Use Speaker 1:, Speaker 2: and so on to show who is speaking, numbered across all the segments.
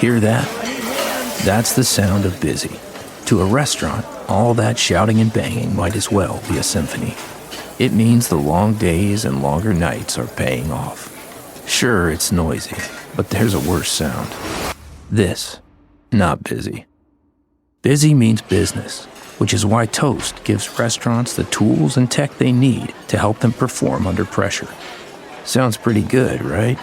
Speaker 1: Hear that? That's the sound of busy. To a restaurant, all that shouting and banging might as well be a symphony. It means the long days and longer nights are paying off. Sure, it's noisy, but there's a worse sound. This, not busy. Busy means business, which is why Toast gives restaurants the tools and tech they need to help them perform under pressure. Sounds pretty good, right?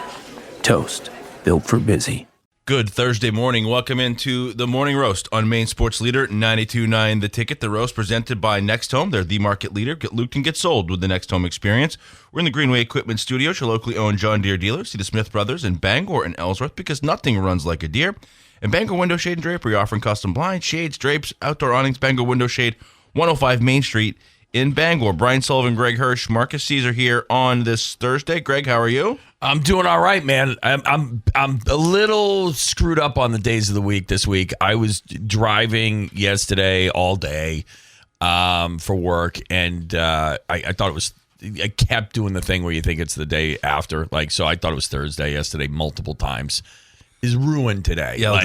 Speaker 1: Toast, built for busy.
Speaker 2: Good Thursday morning. Welcome into the Morning Roast on Maine Sports Leader 92.9 The Ticket. The roast presented by Next Home. They're the market leader. Get looped and get sold with the Next Home experience. We're in the Greenway Equipment Studios, your locally owned John Deere dealer. See the Smith Brothers in Bangor and Ellsworth, because nothing runs like a deer. And Bangor Window Shade and Drapery, offering custom blinds, shades, drapes, outdoor awnings. Bangor Window Shade, 105 Main Street in Bangor. Brian Sullivan, Greg Hirsch, Marqus Cesar here on this Thursday. Greg, how are you?
Speaker 3: I'm doing all right, man. I'm a little screwed up on the days of the week this week. I was driving yesterday all day for work, and I thought it was. I kept doing the thing where you think it's the day after, so I thought it was Thursday yesterday multiple times. Is ruined today.
Speaker 2: Yeah,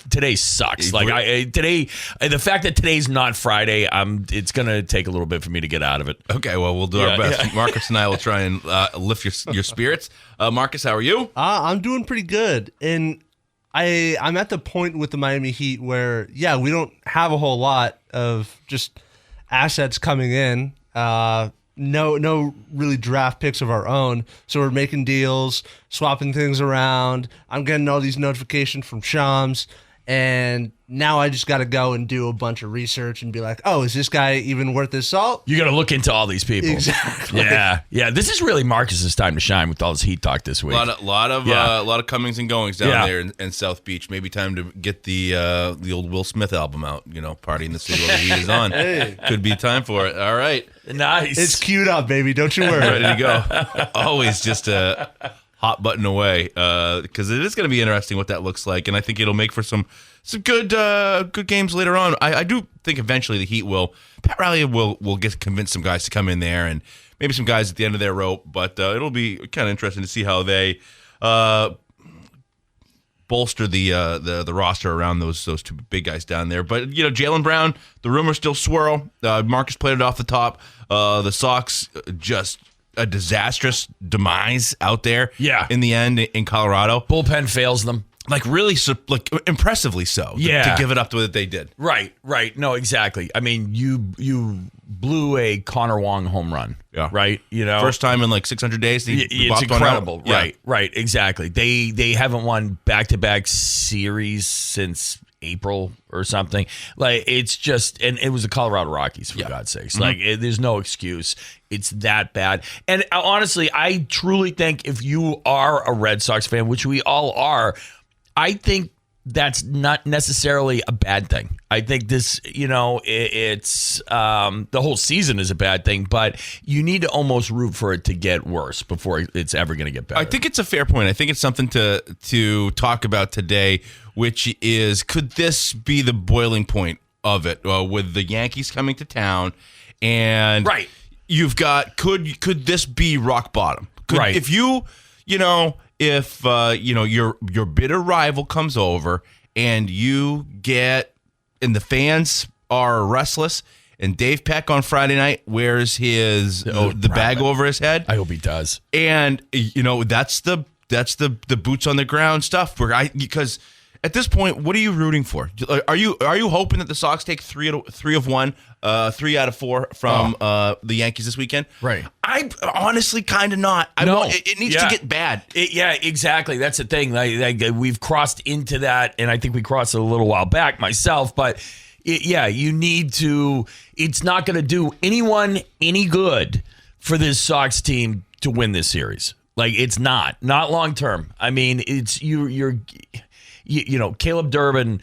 Speaker 3: today sucks. Today, the fact that today's not Friday, it's gonna take a little bit for me to get out of it.
Speaker 2: Okay, well, we'll do our best. Yeah. Marqus and I will try and lift your spirits. Marqus, how are you?
Speaker 4: I'm doing pretty good, and I'm at the point with the Miami Heat where we don't have a whole lot of just assets coming in. No really draft picks of our own. So we're making deals, swapping things around. I'm getting all these notifications from Shams, and now I just got to go and do a bunch of research and be like, oh, is this guy even worth his salt?
Speaker 3: You got to look into all these people.
Speaker 4: Exactly.
Speaker 3: Yeah. This is really Marcus's time to shine with all his Heat talk this week.
Speaker 2: A lot of comings and goings down there in South Beach. Maybe time to get the old Will Smith album out. Party in the city while the Heat is on.
Speaker 4: Hey.
Speaker 2: Could be time for it. All right.
Speaker 3: Nice.
Speaker 4: It's queued up, baby. Don't you worry.
Speaker 2: Ready to go. Always just a hot button away, because it is going to be interesting what that looks like, and I think it'll make for some good games later on. I do think eventually the Heat Pat Riley will convince some guys to come in there, and maybe some guys at the end of their rope, but it'll be kind of interesting to see how they bolster the roster around those two big guys down there. But Jaylen Brown, the rumors still swirl. Marqus played it off the top. The Sox just a disastrous demise out there.
Speaker 3: Yeah.
Speaker 2: In the end, in Colorado,
Speaker 3: bullpen fails them.
Speaker 2: Really, impressively so. To give it up to what they did.
Speaker 3: Right. No, exactly. I mean, you blew a Connor Wong home run.
Speaker 2: Yeah.
Speaker 3: Right.
Speaker 2: First time in 600 days.
Speaker 3: It's incredible. Right. Exactly. They haven't won back-to-back series since April or something. It's just, and it was the Colorado Rockies, for God's sakes. There's no excuse. It's that bad. And honestly, I truly think if you are a Red Sox fan, which we all are, I think that's not necessarily a bad thing. I think this, it's the whole season is a bad thing, but you need to almost root for it to get worse before it's ever going to get better.
Speaker 2: I think it's a fair point. I think it's something to talk about today, which is, could this be the boiling point of it, with the Yankees coming to town, and you've got could this be rock bottom? If your bitter rival comes over and the fans are restless, and Dave Peck on Friday night wears the bag over his head.
Speaker 3: I hope he does.
Speaker 2: And that's the boots on the ground stuff, because at this point, what are you rooting for? Are you hoping that the Sox take three of one, 3 out of 4 from the Yankees this weekend?
Speaker 3: Right.
Speaker 2: I honestly kind of not. It needs to get bad.
Speaker 3: Exactly. That's the thing. We've crossed into that, and I think we crossed it a little while back myself. But you need to. It's not going to do anyone any good for this Sox team to win this series. It's not long term. I mean, it's you're. Caleb Durbin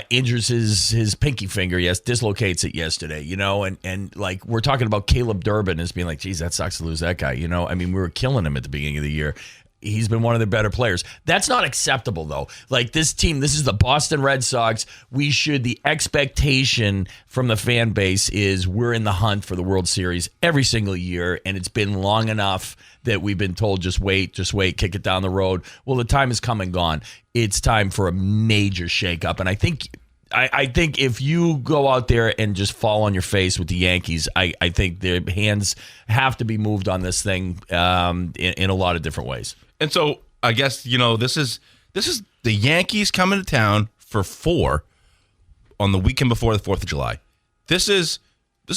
Speaker 3: injures his pinky finger, dislocates it yesterday, and we're talking about Caleb Durbin as being geez, that sucks to lose that guy, I mean, we were killing him at the beginning of the year. he's been one of their better players. That's not acceptable, though. Like, this team, this is the Boston Red Sox. The expectation from the fan base is we're in the hunt for the World Series every single year, and it's been long enough that we've been told, just wait, kick it down the road. Well, the time has come and gone. It's time for a major shakeup, and I think if you go out there and just fall on your face with the Yankees, I think their hands have to be moved on this thing in a lot of different ways.
Speaker 2: And so I guess, this is the Yankees coming to town for 4 on the weekend before the 4th of July. This is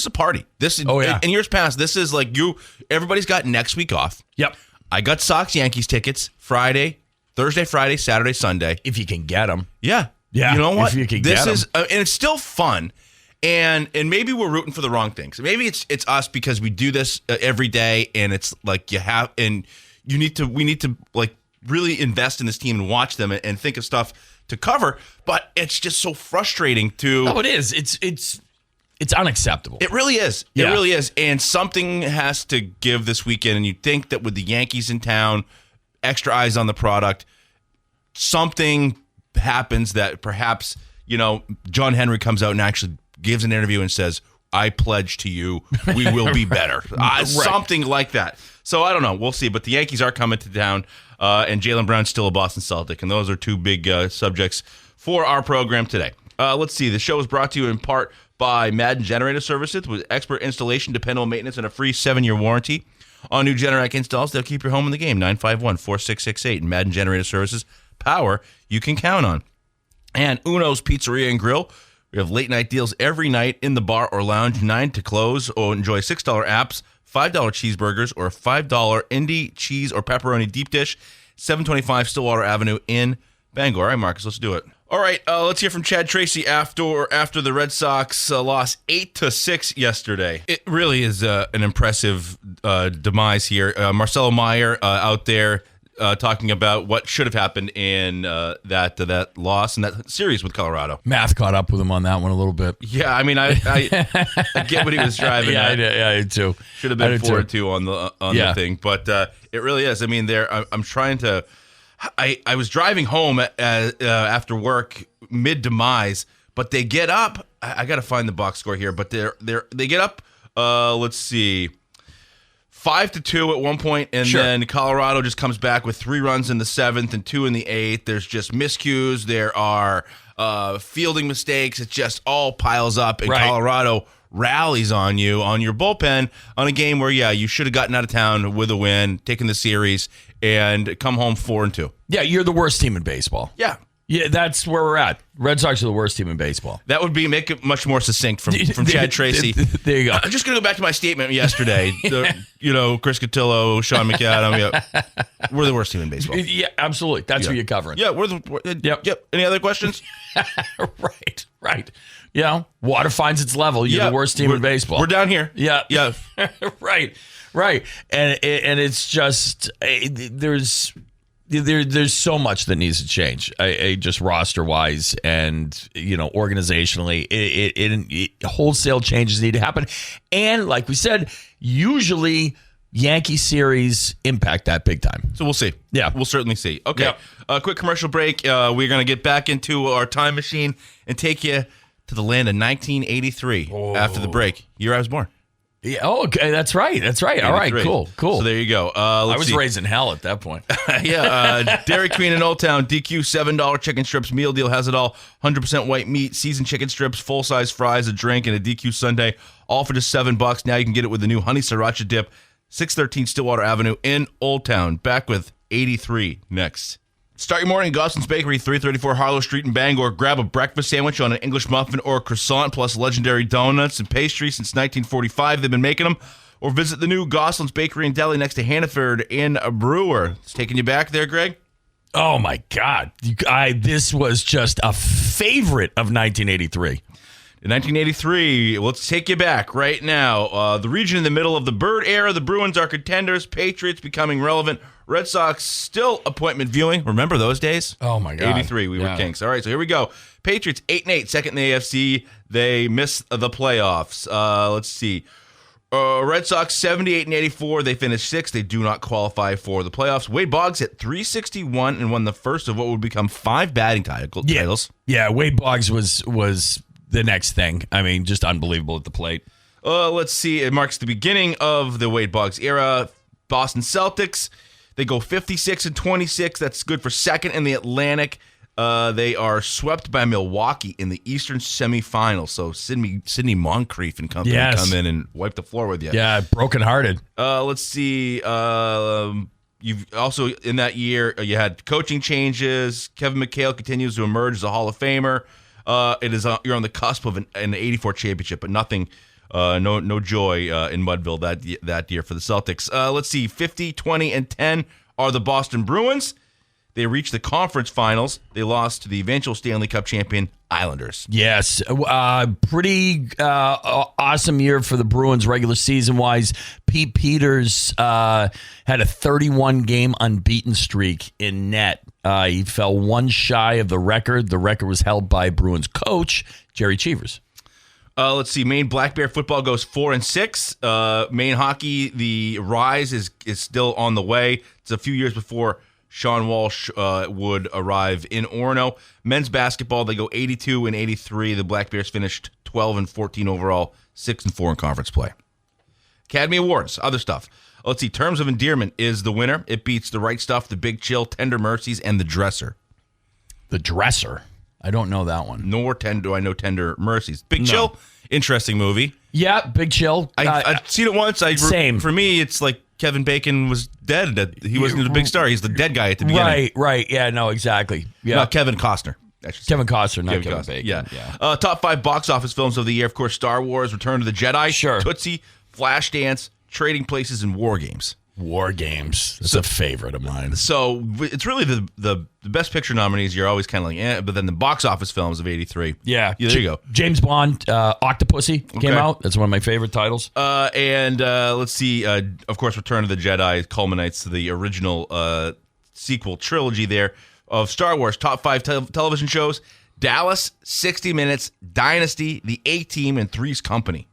Speaker 2: a party. In years past, this is like everybody's got next week off.
Speaker 3: Yep.
Speaker 2: I got Sox Yankees tickets Thursday, Friday, Saturday, Sunday.
Speaker 3: If you can get them.
Speaker 2: Yeah.
Speaker 3: Yeah,
Speaker 2: you know what?
Speaker 3: If you can
Speaker 2: this
Speaker 3: get
Speaker 2: is, and it's still fun, and maybe we're rooting for the wrong things. Maybe it's us because we do this every day, and it's like we need to like really invest in this team and watch them and think of stuff to cover. But it's just so frustrating to.
Speaker 3: No, it is. It's unacceptable.
Speaker 2: It really is.
Speaker 3: Yeah.
Speaker 2: It really is. And something has to give this weekend. And you think that with the Yankees in town, extra eyes on the product, something happens that perhaps, John Henry comes out and actually gives an interview and says, I pledge to you, we will be better.
Speaker 3: Right.
Speaker 2: Something like that. So I don't know. We'll see. But the Yankees are coming to town, and Jaylen Brown's still a Boston Celtic. And those are two big subjects for our program today. Let's see. The show is brought to you in part by Madden Generator Services with expert installation, dependable maintenance, and a free 7-year warranty. On new Generac installs, they'll keep your home in the game. 951-4668. Madden Generator Services. Power you can count on. And Uno's Pizzeria and Grill. We have late night deals every night in the bar or lounge, 9 to close. Or enjoy $6 apps, $5 cheeseburgers, or $5 Indy cheese or pepperoni deep dish. 725 Stillwater Avenue in Bangor. All right, Marcus, let's do it. All right, let's hear from Chad Tracy after the Red Sox lost 8-6 yesterday. It really is an impressive demise here. Marcelo Meyer out there talking about what should have happened in that loss and that series with Colorado.
Speaker 3: Math caught up with him on that one a little bit.
Speaker 2: Yeah, I mean, I get what he was driving
Speaker 3: yeah,
Speaker 2: at.
Speaker 3: I did too.
Speaker 2: Should have been 4-2 on the thing, but it really is. I mean, I'm trying to. I was driving home after work mid demise, but they get up. I got to find the box score here, but they get up. Let's see. 5-2 at one point, and then Colorado just comes back with 3 runs in the 7th and 2 in the 8th. There's just miscues. There are fielding mistakes. It just all piles up, and Colorado rallies on your bullpen on a game where, you should have gotten out of town with a win, taken the series, and come home 4-2.
Speaker 3: Yeah, you're the worst team in baseball.
Speaker 2: Yeah.
Speaker 3: Yeah, that's where we're at. Red Sox are the worst team in baseball.
Speaker 2: That would make it much more succinct from Chad Tracy.
Speaker 3: There you go.
Speaker 2: I'm just going to go back to my statement yesterday. Chris Cotillo, Sean McAdam. We're the worst team in baseball.
Speaker 3: Yeah, absolutely. That's who you're covering.
Speaker 2: Yeah, Yep. Any other questions?
Speaker 3: Right. Yeah, water finds its level. You're the worst team in baseball.
Speaker 2: We're down here.
Speaker 3: Yeah.
Speaker 2: Yeah.
Speaker 3: Right. And it's just there's so much that needs to change. Just roster wise and organizationally, it wholesale changes need to happen. And like we said, usually Yankee series impact that big time.
Speaker 2: So we'll see.
Speaker 3: Yeah,
Speaker 2: we'll certainly see. Okay,
Speaker 3: yep.
Speaker 2: A quick commercial break. We're going to get back into our time machine and take you to the land of 1983 after the break. Year I was born.
Speaker 3: Yeah. Oh, okay. That's right. All right. Cool.
Speaker 2: So there you go.
Speaker 3: I was raised in hell at that point.
Speaker 2: Dairy Queen in Old Town. DQ $7 chicken strips meal deal has it all. 100% white meat, seasoned chicken strips, full size fries, a drink, and a DQ sundae, all for just $7. Now you can get it with the new honey sriracha dip. 613 Stillwater Avenue in Old Town. Back with 83 next. Start your morning at Goslin's Bakery, 334 Harlow Street in Bangor. Grab a breakfast sandwich on an English muffin or a croissant, plus legendary donuts and pastries since 1945. They've been making them. Or visit the new Goslin's Bakery and Deli next to Hannaford in Brewer. It's taking you back there, Greg?
Speaker 3: Oh, my God. This was just a favorite of 1983.
Speaker 2: In 1983, let's take you back right now. The region in the middle of the Bird era, the Bruins are contenders, Patriots becoming relevant, Red Sox still appointment viewing. Remember those days?
Speaker 3: Oh, my God.
Speaker 2: 83, we were kings. All right, so here we go. Patriots 8-8, second in the AFC. They miss the playoffs. Let's see. Red Sox 78 and 84. They finished sixth. They do not qualify for the playoffs. Wade Boggs hit 361 and won the first of what would become 5 batting titles.
Speaker 3: Yeah, Wade Boggs was the next thing. I mean, just unbelievable at the plate.
Speaker 2: Let's see. It marks the beginning of the Wade Boggs era. Boston Celtics, they go 56 and 26. That's good for second in the Atlantic. They are swept by Milwaukee in the Eastern semifinals. So Sidney Moncrief and company come in and wipe the floor with you.
Speaker 3: Yeah, brokenhearted.
Speaker 2: Let's see. You've also in that year you had coaching changes. Kevin McHale continues to emerge as a Hall of Famer. You're on the cusp of an 84 championship, but nothing. No joy in Mudville that year for the Celtics. Let's see, 50, 20, and 10 are the Boston Bruins. They reached the conference finals. They lost to the eventual Stanley Cup champion Islanders.
Speaker 3: Yes, pretty awesome year for the Bruins regular season-wise. Pete Peters had a 31-game unbeaten streak in net. He fell one shy of the record. The record was held by Bruins coach Jerry Cheevers.
Speaker 2: Let's see. Maine Black Bear football goes 4-6. Maine hockey, the rise is still on the way. It's a few years before Sean Walsh would arrive in Orono. Men's basketball, they go 82 and 83. The Black Bears finished 12 and 14 overall, 6 and 4 in conference play. Academy Awards, other stuff. Let's see. Terms of Endearment is the winner. It beats The Right Stuff, The Big Chill, Tender Mercies, and The Dresser.
Speaker 3: The Dresser? I don't know that one.
Speaker 2: Nor do I know Tender Mercies. Big Chill, interesting movie.
Speaker 3: Yeah, Big Chill.
Speaker 2: I've seen it once.
Speaker 3: Same.
Speaker 2: For me, it's like Kevin Bacon was dead. He wasn't the big star. He's the dead guy at the beginning.
Speaker 3: Right. Yeah, no, exactly. Yeah,
Speaker 2: Not Kevin Costner.
Speaker 3: Kevin Costner, not Kevin Bacon.
Speaker 2: Yeah. Top 5 box office films of the year. Of course, Star Wars, Return of the Jedi,
Speaker 3: sure.
Speaker 2: Tootsie, Flashdance, Trading Places, and War Games.
Speaker 3: War Games. That's a favorite of mine.
Speaker 2: So it's really the best picture nominees. You're always kind of like, but then the box office films of 83.
Speaker 3: Yeah.
Speaker 2: There you go.
Speaker 3: James Bond, Octopussy came out. That's one of my favorite titles.
Speaker 2: And let's see. Of course, Return of the Jedi culminates the original sequel trilogy there of Star Wars. Top 5 television shows: Dallas, 60 Minutes, Dynasty, The A-Team, and Three's Company.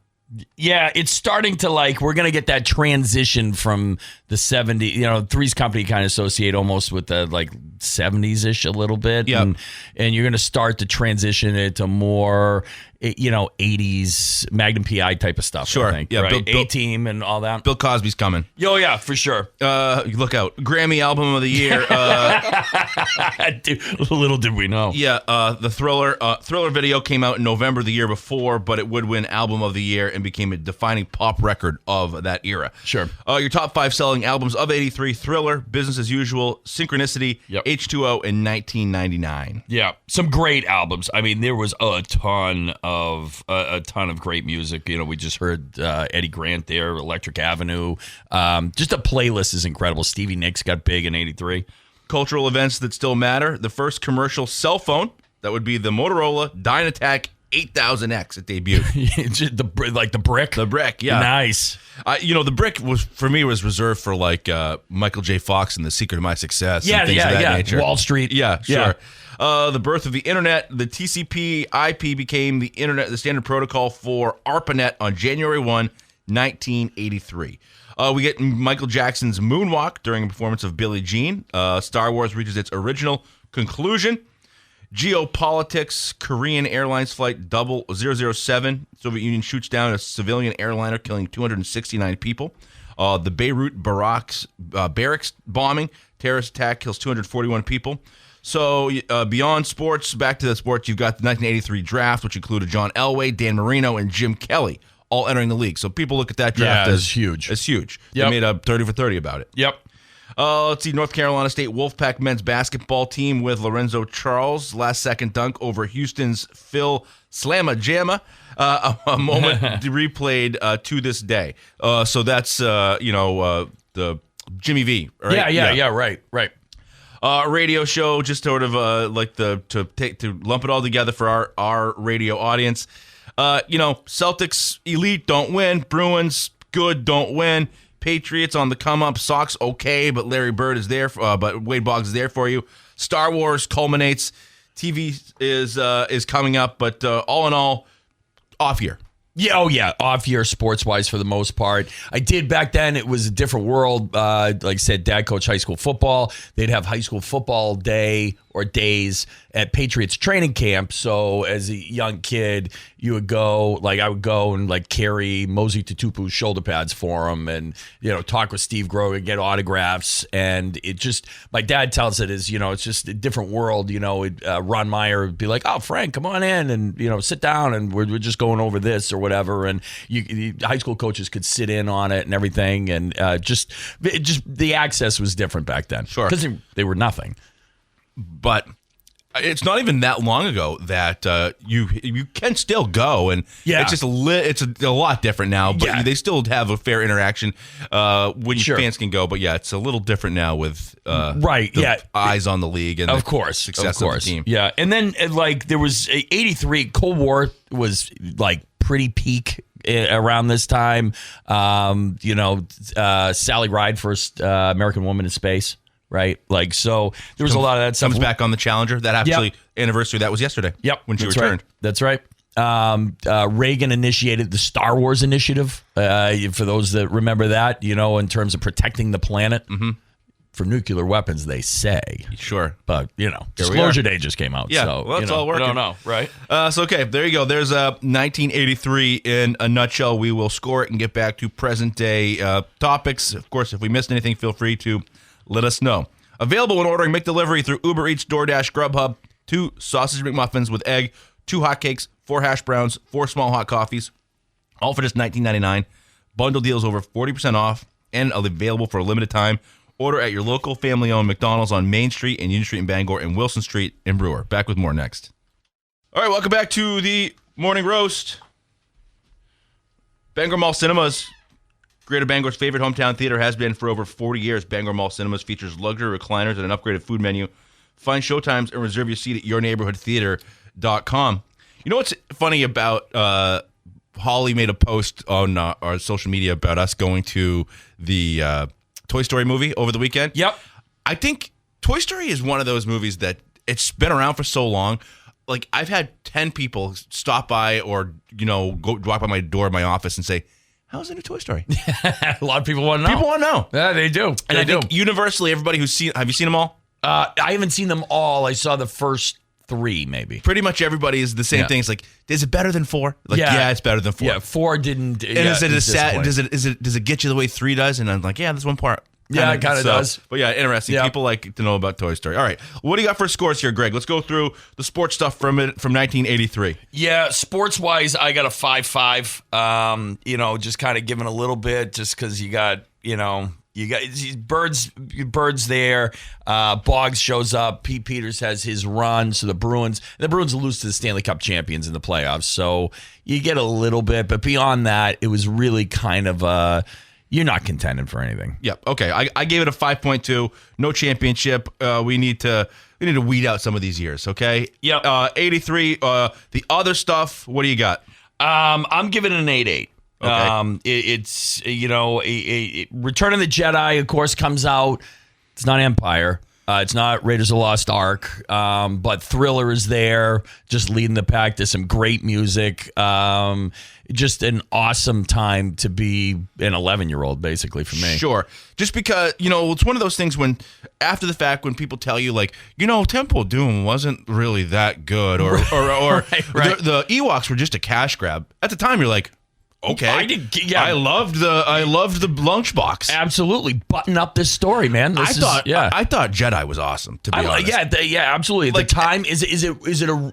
Speaker 3: Yeah, it's starting to we're going to get that transition from the 70s. Three's Company kind of associate almost with the 70s-ish a little bit.
Speaker 2: Yep.
Speaker 3: And you're going to start to transition it to more, 80s Magnum PI type of stuff.
Speaker 2: Sure.
Speaker 3: I think,
Speaker 2: yeah,
Speaker 3: right?
Speaker 2: Bill,
Speaker 3: A-Team and all that.
Speaker 2: Bill Cosby's coming.
Speaker 3: Oh, yeah, for sure.
Speaker 2: Look out. Grammy Album of the Year.
Speaker 3: Little did we know.
Speaker 2: Yeah, the Thriller video came out in November the year before, but it would win Album of the Year and became a defining pop record of that era.
Speaker 3: Sure.
Speaker 2: Your top 5 selling albums of 83: Thriller, Business as Usual, Synchronicity, H2O, and 1999.
Speaker 3: Yeah, some great albums. I mean, there was a ton of great music. We just heard Eddie Grant there, Electric Avenue. Just the playlist is incredible. Stevie Nicks got big in 83.
Speaker 2: Cultural events that still matter. The first commercial cell phone, that would be the Motorola Dynatac 8000X. It debuted.
Speaker 3: the brick?
Speaker 2: The brick, yeah.
Speaker 3: Nice.
Speaker 2: The brick was reserved for Michael J. Fox and The Secret of My Success.
Speaker 3: Yeah,
Speaker 2: and things of that nature.
Speaker 3: Wall Street.
Speaker 2: Yeah, sure. The birth of the internet. The TCP/IP became the standard protocol for ARPANET on January 1, 1983. We get Michael Jackson's Moonwalk during a performance of Billie Jean. Star Wars reaches its original conclusion. Geopolitics, Korean Airlines Flight 007. Soviet Union shoots down a civilian airliner, killing 269 people. The Beirut barracks bombing, terrorist attack, kills 241 people. So beyond sports, back to the sports, you've got the 1983 draft, which included John Elway, Dan Marino, and Jim Kelly, all entering the league. So people look at that draft as
Speaker 3: huge.
Speaker 2: It's huge.
Speaker 3: Yep.
Speaker 2: They made a 30 for 30 about it.
Speaker 3: Yep.
Speaker 2: Let's see, North Carolina State Wolfpack men's basketball team with Lorenzo Charles. Last-second dunk over Houston's Phil Slamma Jamma. A moment replayed to this day. So that's, the Jimmy V. Right?
Speaker 3: Yeah, right.
Speaker 2: Radio show, just sort of to lump it all together for our radio audience. Celtics elite don't win. Bruins good don't win. Patriots on the come up. Sox okay, but Larry Bird is there. But Wade Boggs is there for you. Star Wars culminates. TV is coming up, but all in all, off year.
Speaker 3: Yeah, oh yeah, off year sports wise for the most part. I did back then. It was a different world. Like I said, Dad coached high school football. They'd have high school football day or days at Patriots training camp. So as a young kid, you would go, like I would go and like carry Mosey Tutupu's shoulder pads for him, and talk with Steve Grogan, get autographs, and it just, my dad tells it as it's just a different world. Ron Meyer would be like, "Oh, Frank, come on in and sit down, and we're just going over this or whatever," and high school coaches could sit in on it and everything, and just the access was different back then.
Speaker 2: Sure,
Speaker 3: because they were nothing.
Speaker 2: But it's not even that long ago that you can still go, and it's just it's a lot different now. But they still have a fair interaction when fans can go. But it's a little different now with eyes on the league and
Speaker 3: of course
Speaker 2: success of the team.
Speaker 3: Yeah, and then like there was '83 Cold War was like pretty peak around this time. Sally Ride, first American woman in space. Right, like so. There was a lot of that stuff.
Speaker 2: Comes back on the Challenger. That actually anniversary. That was yesterday.
Speaker 3: Yep,
Speaker 2: when she returned.
Speaker 3: Right. That's right. Reagan initiated the Star Wars Initiative. For those that remember that, in terms of protecting the planet for nuclear weapons, they say.
Speaker 2: Sure,
Speaker 3: but Disclosure Day just came out.
Speaker 2: Yeah,
Speaker 3: so,
Speaker 2: well, it's all working.
Speaker 3: I don't know, right?
Speaker 2: So okay, there you go. There's 1983 in a nutshell. We will score it and get back to present day topics. Of course, if we missed anything, feel free to let us know. Available when ordering McDelivery through Uber Eats, DoorDash, Grubhub. 2 sausage McMuffins with egg, 2 hotcakes, 4 hash browns, 4 small hot coffees, all for just $19.99. Bundle deals over 40% off and available for a limited time. Order at your local family-owned McDonald's on Main Street and Union Street in Bangor and Wilson Street in Brewer. Back with more next. All right, welcome back to the Morning Roast. Bangor Mall Cinemas, Greater Bangor's favorite hometown theater, has been for over 40 years. Bangor Mall Cinemas features luxury recliners and an upgraded food menu. Find showtimes and reserve your seat at yourneighborhoodtheater.com. You know what's funny about Holly made a post on our social media about us going to the Toy Story movie over the weekend?
Speaker 3: Yep.
Speaker 2: I think Toy Story is one of those movies that it's been around for so long. Like, I've had 10 people stop by or, go walk by my door in my office and say, "How's the new Toy Story?"
Speaker 3: A lot of people want to know.
Speaker 2: People want to know.
Speaker 3: Yeah, they do.
Speaker 2: And I think universally, everybody who's seen, have you seen them all?
Speaker 3: I haven't seen them all. I saw the first 3, maybe.
Speaker 2: Pretty much everybody is the same thing. It's like, is it better than 4? Like, yeah, it's better than 4.
Speaker 3: Yeah, 4 didn't.
Speaker 2: And is it a sad? Does it get you the way 3 does? And I'm like, yeah, that's one part.
Speaker 3: Yeah, it kind of does.
Speaker 2: But yeah, interesting. Yeah. People like to know about Toy Story. All right, what do you got for scores here, Greg? Let's go through the sports stuff from 1983.
Speaker 3: Yeah, sports wise, I got a 5-5. Just kind of giving a little bit, just because you got birds there. Boggs shows up. Pete Peters has his run. So the Bruins lose to the Stanley Cup champions in the playoffs. So you get a little bit, but beyond that, it was really kind of you're not contending for anything.
Speaker 2: Yep. Okay. I gave it a 5.2. No championship. We need to weed out some of these years. Okay.
Speaker 3: Yep.
Speaker 2: 83. The other stuff. What do you got?
Speaker 3: I'm giving it an 8.8.
Speaker 2: Okay.
Speaker 3: It's Return of the Jedi, of course, comes out. It's not Empire. It's not Raiders of the Lost Ark, but Thriller is there, just leading the pack. There's some great music. Just an awesome time to be an 11-year-old, basically, for me.
Speaker 2: Sure. Just because, it's one of those things when, after the fact, when people tell you, like, Temple of Doom wasn't really that good, or
Speaker 3: right.
Speaker 2: The Ewoks were just a cash grab. At the time, you're like, okay, I loved the lunchbox.
Speaker 3: Absolutely, button up this story, man.
Speaker 2: I thought Jedi was awesome. To be honest,
Speaker 3: yeah, absolutely. Like, the time is it a?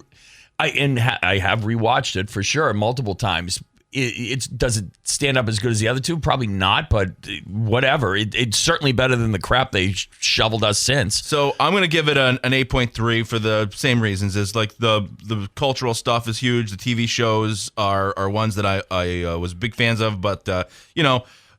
Speaker 3: I have rewatched it for sure multiple times. Does it stand up as good as the other two? Probably not, but whatever. It's certainly better than the crap they shoveled us since.
Speaker 2: So I'm going to give it an 8.3 for the same reasons. Is like the cultural stuff is huge. The TV shows are ones that I was big fans of, but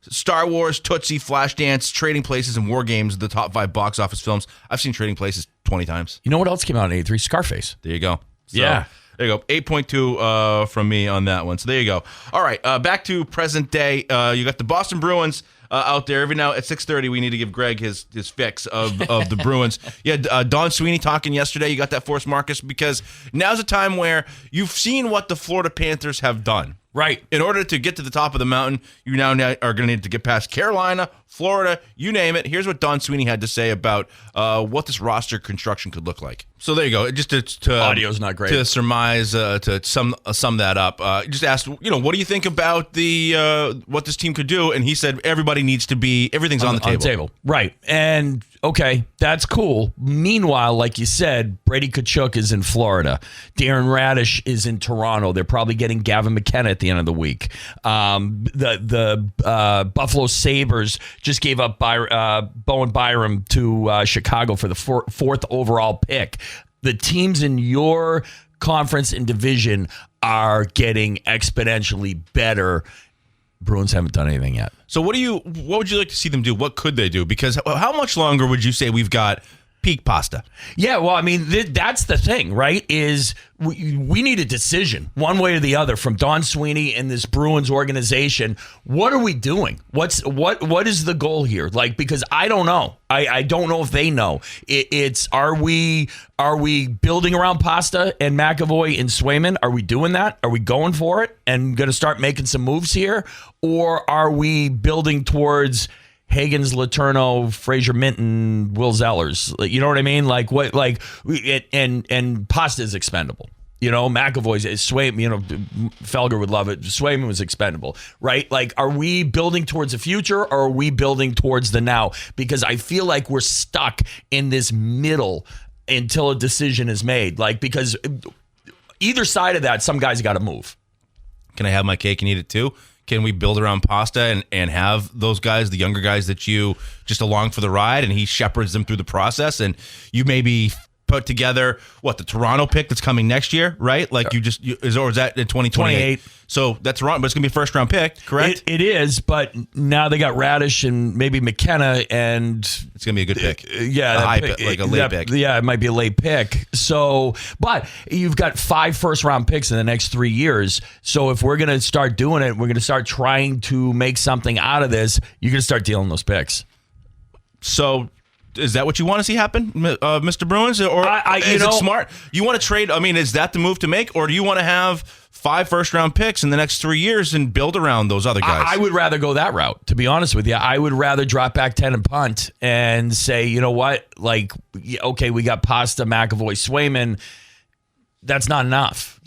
Speaker 2: Star Wars, Tootsie, Flashdance, Trading Places, and War Games, the top 5 box office films. I've seen Trading Places 20 times.
Speaker 3: You know what else came out in 83? Scarface.
Speaker 2: There you go. So,
Speaker 3: yeah.
Speaker 2: There you go. 8.2 from me on that one. So there you go. All right. Back to present day. You got the Boston Bruins out there. Every now at 6:30, we need to give Greg his fix of the Bruins. Yeah, Don Sweeney talking yesterday. You got that for us, Marcus, because now's a time where you've seen what the Florida Panthers have done.
Speaker 3: Right.
Speaker 2: In order to get to the top of the mountain, you now are going to need to get past Carolina, Florida, you name it. Here's what Don Sweeney had to say about what this roster construction could look like. So there you go. Just to
Speaker 3: audio's not great.
Speaker 2: To surmise, to sum that up. Just asked, what do you think about the what this team could do? And he said everything's on the table.
Speaker 3: On the table. Right. And okay, that's cool. Meanwhile, like you said, Brady Tkachuk is in Florida. Darren Radish is in Toronto. They're probably getting Gavin McKenna at the end of the week. The Buffalo Sabres just gave up Bowen Byram to Chicago for the fourth overall pick. The teams in your conference and division are getting exponentially better. Bruins haven't done anything yet.
Speaker 2: So what would you like to see them do? What could they do? Because how much longer would you say we've got peak pasta?
Speaker 3: Yeah, well, I mean, that's the thing, right? Is we need a decision one way or the other from Don Sweeney and this Bruins organization. What are we doing? What is the goal here? Like, because I don't know. I don't know if they know. Are we building around Pasta and McAvoy and Swayman? Are we doing that? Are we going for it and going to start making some moves here? Or are we building towards Higgins, Letourneau, Fraser Minton, Will Zellers? You know what I mean? Like what? And Pasta is expendable. McAvoy's Swayman. Felger would love it. Swayman was expendable, right? Like, are we building towards the future or are we building towards the now? Because I feel like we're stuck in this middle until a decision is made. Like, because either side of that, some guys got to move.
Speaker 2: Can I have my cake and eat it too? Can we build around Pasta and have those guys, the younger guys that you just along for the ride, and he shepherds them through the process, and you maybe put together the Toronto pick that's coming next year, right? Like is that in 2028? So that's Toronto, but it's gonna be a first round pick, correct?
Speaker 3: It is, but now they got Radish and maybe McKenna, and
Speaker 2: it's gonna be a good pick.
Speaker 3: Yeah,
Speaker 2: a late pick.
Speaker 3: Yeah, it might be a late pick. So, but you've got 5 first round picks in the next 3 years. So if we're gonna start doing it, we're gonna start trying to make something out of this. You're gonna start dealing those picks.
Speaker 2: So, is that what you want to see happen, Mr. Bruins? Or is it smart? You want to trade? I mean, is that the move to make? Or do you want to have 5 first-round picks in the next 3 years and build around those other guys?
Speaker 3: I would rather go that route, to be honest with you. I would rather drop back 10 and punt and say, you know what? Like, okay, we got Pasta, McAvoy, Swayman. That's not enough.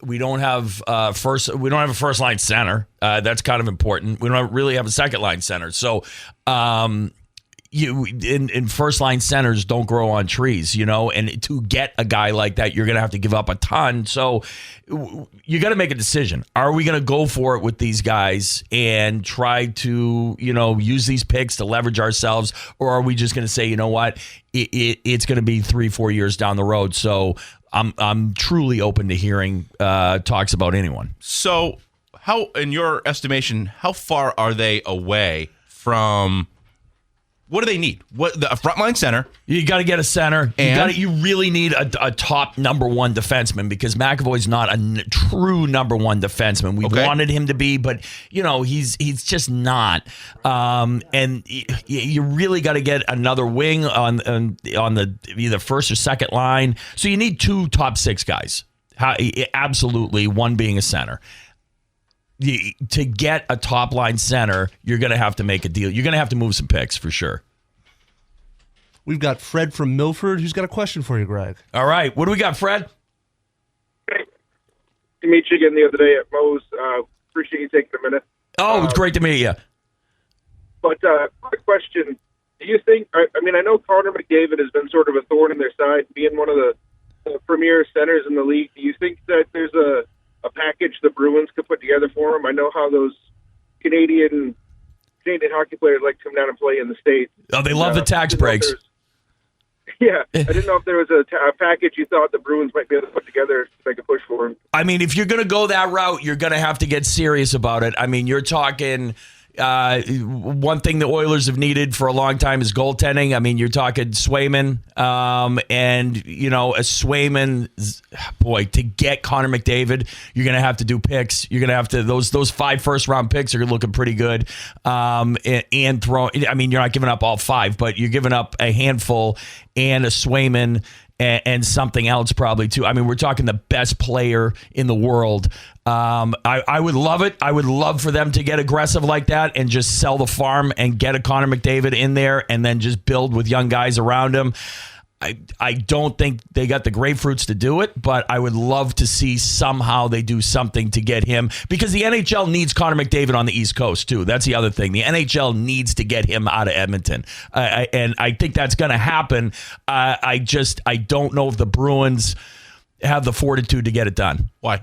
Speaker 3: We don't have a first-line center. That's kind of important. We don't really have a second-line center. So, in first line centers don't grow on trees, and to get a guy like that, you're going to have to give up a ton. So you got to make a decision. Are we going to go for it with these guys and try to, use these picks to leverage ourselves? Or are we just going to say, you know what, it's going to be 3-4 years down the road. So I'm truly open to hearing talks about anyone.
Speaker 2: So how, in your estimation, how far are they away from? What do they need? A frontline center?
Speaker 3: You got to get a center. You really need a top number one defenseman, because McAvoy's not a true number one defenseman. We wanted him to be, but he's just not. And you really got to get another wing on the either first or second line. So you need 2 top 6 guys. Absolutely, one being a center. To get a top line center, you're going to have to make a deal. You're going to have to move some picks for sure.
Speaker 4: We've got Fred from Milford who's got a question for you, Greg.
Speaker 3: All right. What do we got, Fred?
Speaker 5: Hey. To meet you again the other day at Moe's. Appreciate you taking a minute.
Speaker 3: Oh, it's great to meet you.
Speaker 5: But quick question. Do you think, I know Connor McDavid has been sort of a thorn in their side, being one of the premier centers in the league. Do you think that there's a package the Bruins could put together for him? I know how those Canadian hockey players like to come down and play in the States.
Speaker 3: Oh, they love the tax breaks.
Speaker 5: Yeah, I didn't know if there was a package you thought the Bruins might be able to put together to make a push for him.
Speaker 3: I mean, if you're going to go that route, you're going to have to get serious about it. I mean, you're talking... one thing the Oilers have needed for a long time is goaltending. I mean, you're talking Swayman, and a Swayman, boy, to get Connor McDavid, you're going to have to do picks. You're going to have to those 5 first round picks are looking pretty good. And throw. I mean, you're not giving up all 5, but you're giving up a handful and a Swayman and something else probably too. I mean, we're talking the best player in the world. I would love it. I would love for them to get aggressive like that and just sell the farm and get a Connor McDavid in there and then just build with young guys around him. I don't think they got the grapefruits to do it, but I would love to see somehow they do something to get him, because the NHL needs Connor McDavid on the East Coast too. That's the other thing. The NHL needs to get him out of Edmonton, and I think that's going to happen. I don't know if the Bruins have the fortitude to get it done.
Speaker 2: Why?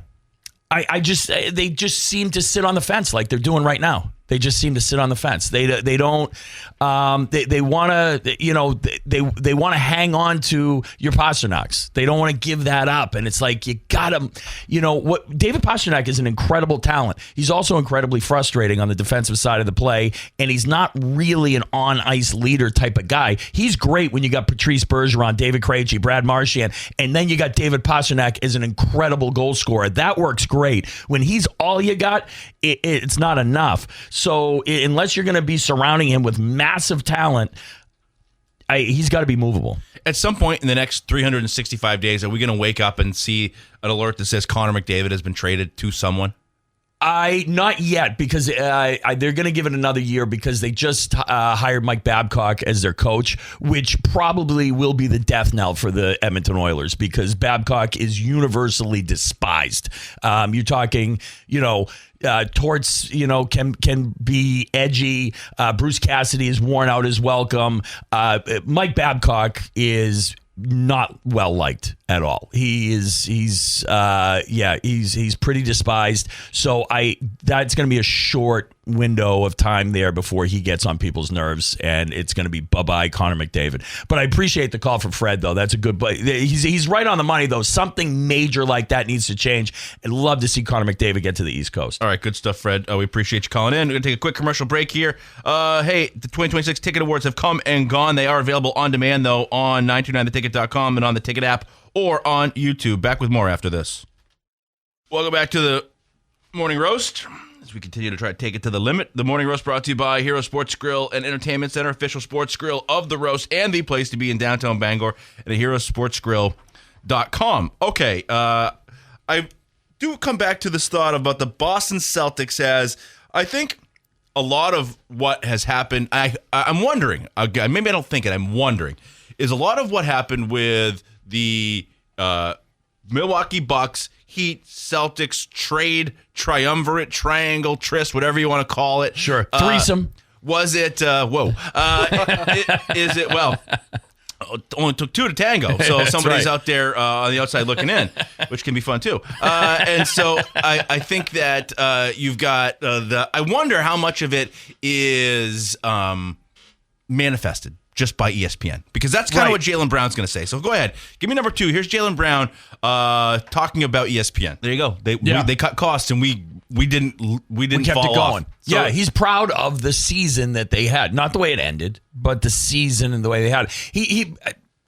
Speaker 3: They just seem to sit on the fence like they're doing right now. They just seem to sit on the fence. They don't. They want to. They want to hang on to your Pasternaks. They don't want to give that up. And it's like you got to. What David Pastrnak is an incredible talent. He's also incredibly frustrating on the defensive side of the play, and he's not really an on ice leader type of guy. He's great when you got Patrice Bergeron, David Krejci, Brad Marchand, and then you got David Pastrnak as an incredible goal scorer. That works great. When he's all you got, it's not enough. So unless you're going to be surrounding him with massive talent, he's got to be movable.
Speaker 2: At some point in the next 365 days, are we going to wake up and see an alert that says Connor McDavid has been traded to someone?
Speaker 3: Not yet, because they're going to give it another year, because they just hired Mike Babcock as their coach, which probably will be the death knell for the Edmonton Oilers, because Babcock is universally despised. You're talking, Torts, can be edgy. Bruce Cassidy is worn out his welcome. Mike Babcock is not well liked at all. He's pretty despised. So that's going to be a short window of time there before he gets on people's nerves, and it's going to be bye-bye Connor McDavid. But I appreciate the call from Fred, though. That's a good play. He's right on the money, though. Something major like that needs to change. I'd love to see Connor McDavid get to the East Coast.
Speaker 2: All right, good stuff, Fred. We appreciate you calling in. We're going to take a quick commercial break here. Hey, the 2026 Ticket Awards have come and gone. They are available on demand, though, on 929theticket.com and on the Ticket app or on YouTube. Back with more after this. Welcome back to the Morning Roast. As we continue to try to take it to the limit, the Morning Roast brought to you by Hero Sports Grill and Entertainment Center, official sports grill of the roast and the place to be in downtown Bangor at herosportsgrill.com. Okay, I do come back to this thought about the Boston Celtics, as I think a lot of what has happened, I'm wondering, again, maybe I don't think it, I'm wondering, is a lot of what happened with the Milwaukee Bucks, Heat, Celtics, trade, triumvirate, triangle, tryst, whatever you want to call it.
Speaker 3: Sure. Threesome.
Speaker 2: Was it, is it, well, it only took two to tango. So somebody's out there on the outside looking in, which can be fun too. And so I think that you've got I wonder how much of it is manifested just by ESPN, because that's kind of what Jaylen Brown's going to say. So go ahead, give me number 2. Here's Jaylen Brown talking about ESPN. There you go. They cut costs, and we didn't
Speaker 3: kept
Speaker 2: fall
Speaker 3: it going.
Speaker 2: Off. So,
Speaker 3: yeah, he's proud of the season that they had, not the way it ended, but the season and the way they had it. He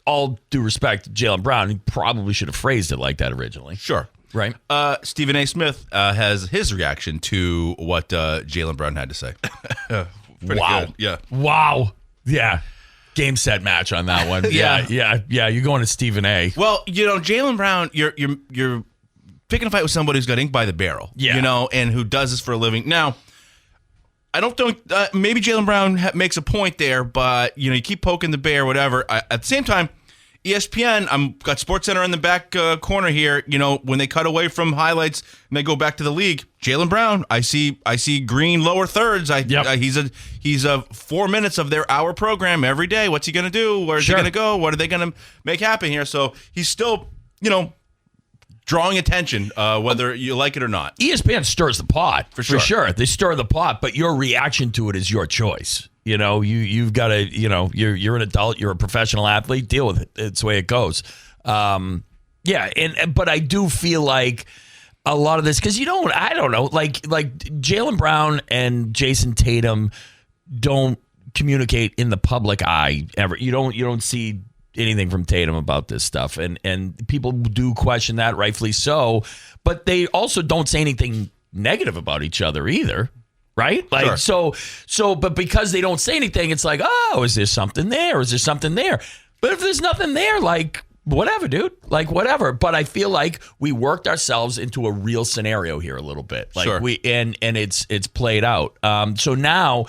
Speaker 3: all due respect to Jaylen Brown, he probably should have phrased it like that originally.
Speaker 2: Sure.
Speaker 3: Right.
Speaker 2: Stephen A. Smith has his reaction to what Jaylen Brown had to say.
Speaker 3: Wow.
Speaker 2: Good. Yeah.
Speaker 3: Wow. Yeah. Game, set, match on that one. Yeah. You're going to Stephen A.
Speaker 2: Well, Jaylen Brown, you're picking a fight with somebody who's got ink by the barrel.
Speaker 3: Yeah.
Speaker 2: And who does this for a living. Now, I don't think maybe Jaylen Brown makes a point there, but you keep poking the bear, whatever. At the same time, ESPN, got SportsCenter in the back corner here. When they cut away from highlights and they go back to the league, Jaylen Brown, I see green lower thirds. He's 4 minutes of their hour program every day. What's he going to do? Where's he going to go? What are they going to make happen here? So he's still, drawing attention, whether you like it or not.
Speaker 3: ESPN stirs the pot
Speaker 2: for sure.
Speaker 3: They stir the pot, but your reaction to it is your choice. You've got to, you're an adult, you're a professional athlete, deal with it. It's the way it goes. But I do feel like a lot of this, because I don't know, like Jaylen Brown and Jason Tatum don't communicate in the public eye ever. You don't see anything from Tatum about this stuff, and people do question that, rightfully so, but they also don't say anything negative about each other either. Right? Like,
Speaker 2: sure.
Speaker 3: But because they don't say anything, it's like, oh, is there something there? Is there something there? But if there's nothing there, like, whatever, dude. Like, whatever. But I feel like we worked ourselves into a real scenario here a little bit. Like
Speaker 2: Sure.
Speaker 3: and it's played out. So now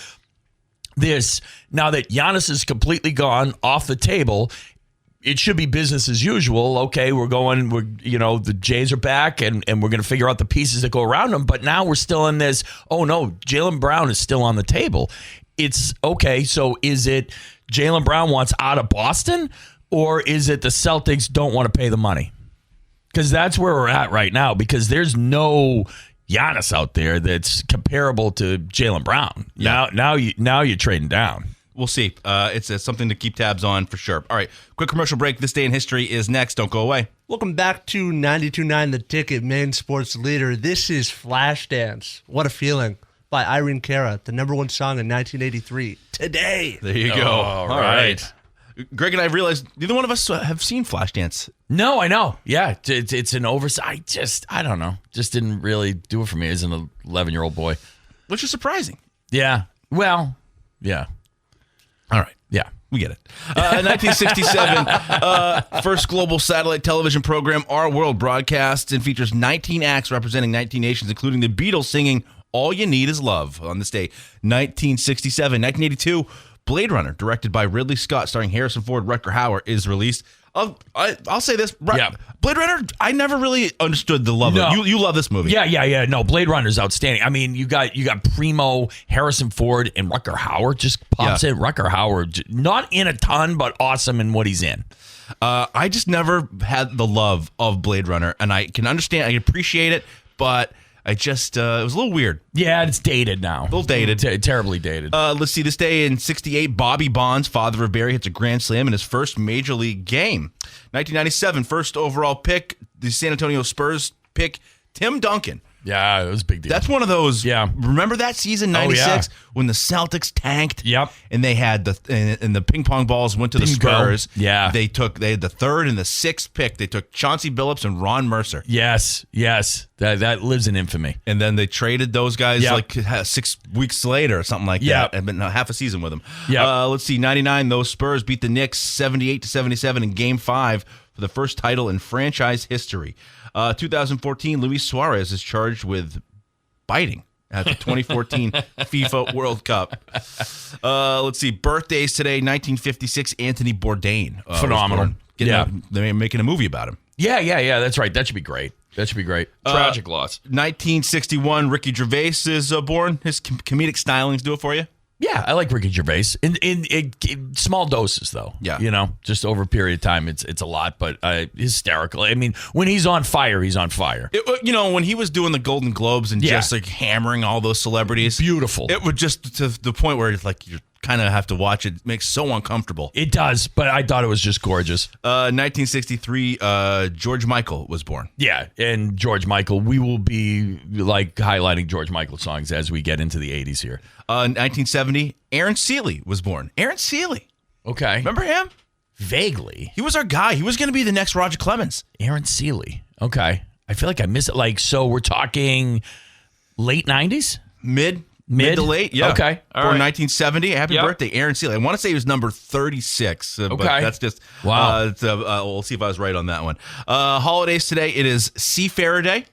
Speaker 3: that Giannis is completely gone off the table, it should be business as usual. Okay, the Jays are back and we're going to figure out the pieces that go around them. But now we're still in this, oh no, Jaylen Brown is still on the table. It's okay. So is it Jaylen Brown wants out of Boston, or is it the Celtics don't want to pay the money? Because that's where we're at right now, because there's no Giannis out there that's comparable to Jaylen Brown.
Speaker 2: Yeah.
Speaker 3: Now you're trading down.
Speaker 2: We'll see. It's something to keep tabs on for sure. All right, quick commercial break. This Day in History is next. Don't go away.
Speaker 4: Welcome back to 92.9 The Ticket, Maine Sports Leader. This is Flashdance. What a Feeling by Irene Cara, the number one song in 1983. Today.
Speaker 2: There you go.
Speaker 3: All right.
Speaker 2: Greg and I realized neither one of us have seen Flashdance.
Speaker 3: No, I know. Yeah, it's an oversight. I don't know. Just didn't really do it for me as an 11-year-old boy.
Speaker 2: Which is surprising.
Speaker 3: Yeah. Well, yeah.
Speaker 2: All right.
Speaker 3: Yeah.
Speaker 2: We get it. 1967, first global satellite television program, Our World, broadcasts and features 19 acts representing 19 nations, including the Beatles singing All You Need Is Love on this day. 1967. 1982, Blade Runner, directed by Ridley Scott, starring Harrison Ford, Rutger Hauer, is released. I'll say this.
Speaker 3: Yeah.
Speaker 2: Blade Runner, I never really understood the love of it. You love this movie.
Speaker 3: Yeah. No, Blade Runner's outstanding. I mean, you got Primo, Harrison Ford, and Rutger Hauer just pops in. Rutger Hauer, not in a ton, but awesome in what he's in.
Speaker 2: I just never had the love of Blade Runner, and I can understand, I can appreciate it, but I just, it was a little weird.
Speaker 3: Yeah, it's dated now.
Speaker 2: A little dated.
Speaker 3: Terribly dated.
Speaker 2: Let's see, this day in 68, Bobby Bonds, father of Barry, hits a grand slam in his first major league game. 1997, first overall pick, the San Antonio Spurs pick, Tim Duncan.
Speaker 3: Yeah, it was a big deal.
Speaker 2: That's one of those.
Speaker 3: Yeah.
Speaker 2: Remember that season, 96, when the Celtics tanked?
Speaker 3: Yep.
Speaker 2: And they had the ping pong balls went to the Spurs.
Speaker 3: Yeah.
Speaker 2: They had the third and the sixth pick. They took Chauncey Billups and Ron Mercer.
Speaker 3: Yes. That lives in infamy.
Speaker 2: And then they traded those guys 6 weeks later or something like that. And been half a season with them.
Speaker 3: Yeah.
Speaker 2: Let's see, 99, those Spurs beat the Knicks 78-77 in Game 5 for the first title in franchise history. 2014, Luis Suarez is charged with biting at the 2014 FIFA World Cup. Let's see, birthdays today, 1956, Anthony Bourdain.
Speaker 3: Phenomenal.
Speaker 2: They're making a movie about him.
Speaker 3: Yeah, that's right. That should be great. Tragic loss.
Speaker 2: 1961, Ricky Gervais is born. His comedic stylings do it for you?
Speaker 3: Yeah, I like Ricky Gervais. In small doses, though.
Speaker 2: Yeah.
Speaker 3: Just over a period of time, it's a lot, but hysterical. I mean, when he's on fire, he's on fire.
Speaker 2: When he was doing the Golden Globes and just like hammering all those celebrities.
Speaker 3: Beautiful.
Speaker 2: It would just to the point where it's like you kind of have to watch it. It makes so uncomfortable.
Speaker 3: It does, but I thought it was just gorgeous.
Speaker 2: 1963, George Michael was born.
Speaker 3: Yeah, and George Michael. We will be like highlighting George Michael songs as we get into the 80s here.
Speaker 2: 1970, Aaron Seeley was born. Aaron Seeley.
Speaker 3: Okay.
Speaker 2: Remember him?
Speaker 3: Vaguely.
Speaker 2: He was our guy. He was going to be the next Roger Clemens.
Speaker 3: Aaron Seeley. Okay. I feel like I missed it. Like, so we're talking late 90s?
Speaker 2: Mid to late, yeah.
Speaker 3: Okay.
Speaker 2: All right. 1970. Happy birthday, Aaron Seeley. I want to say he was number 36, but that's just...
Speaker 3: Wow.
Speaker 2: We'll see if I was right on that one. Holidays today, it is Seafarer Day.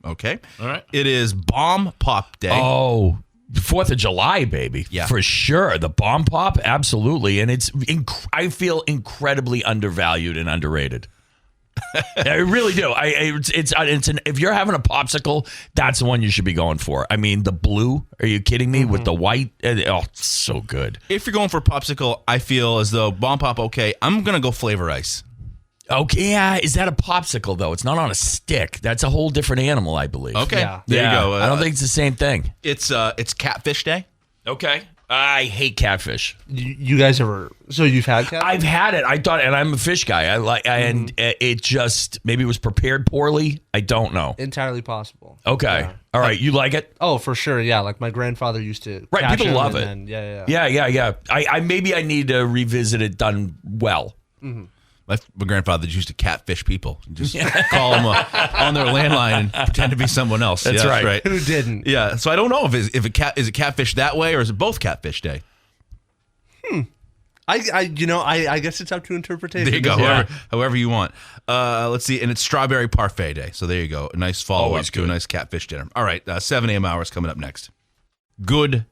Speaker 2: Okay.
Speaker 3: All right.
Speaker 2: It is Bomb Pop Day.
Speaker 3: Oh, 4th of July, baby.
Speaker 2: Yeah.
Speaker 3: For sure. The bomb pop, absolutely. And I feel incredibly undervalued and underrated. I really do. If you're having a popsicle, that's the one you should be going for. I mean, the blue, are you kidding me? With the white, it's so good.
Speaker 2: If you're going for popsicle, I feel as though Bomb Pop, okay, I'm going to go Flavor Ice.
Speaker 3: Okay, yeah. Is that a popsicle, though? It's not on a stick. That's a whole different animal, I believe.
Speaker 2: Okay,
Speaker 4: Yeah.
Speaker 2: there you go.
Speaker 3: I don't think it's the same thing.
Speaker 2: It's Catfish Day.
Speaker 3: Okay. I hate catfish.
Speaker 4: You guys ever? So you've had catfish?
Speaker 3: I've had it. I thought, and I'm a fish guy. And it just maybe it was prepared poorly. I don't know.
Speaker 4: Entirely possible.
Speaker 3: Okay.
Speaker 4: Yeah.
Speaker 3: All right. You like it?
Speaker 4: Oh, for sure. Yeah, like my grandfather used to.
Speaker 3: Right,
Speaker 4: catch
Speaker 3: people
Speaker 4: them
Speaker 3: love
Speaker 4: and
Speaker 3: it.
Speaker 4: Then,
Speaker 3: Yeah. I maybe I need to revisit it done well.
Speaker 2: My grandfather used to catfish people. Just call them on their landline and pretend to be someone else.
Speaker 3: That's right.
Speaker 4: Who didn't?
Speaker 2: Yeah, so I don't know if it is it catfish that way or is it both Catfish Day?
Speaker 4: I guess it's up to interpretation.
Speaker 2: There you go.
Speaker 3: Yeah.
Speaker 2: However you want. Let's see. And it's strawberry parfait day. So there you go. A nice follow-up to a nice catfish dinner. All right. 7 a.m. hours coming up next. Good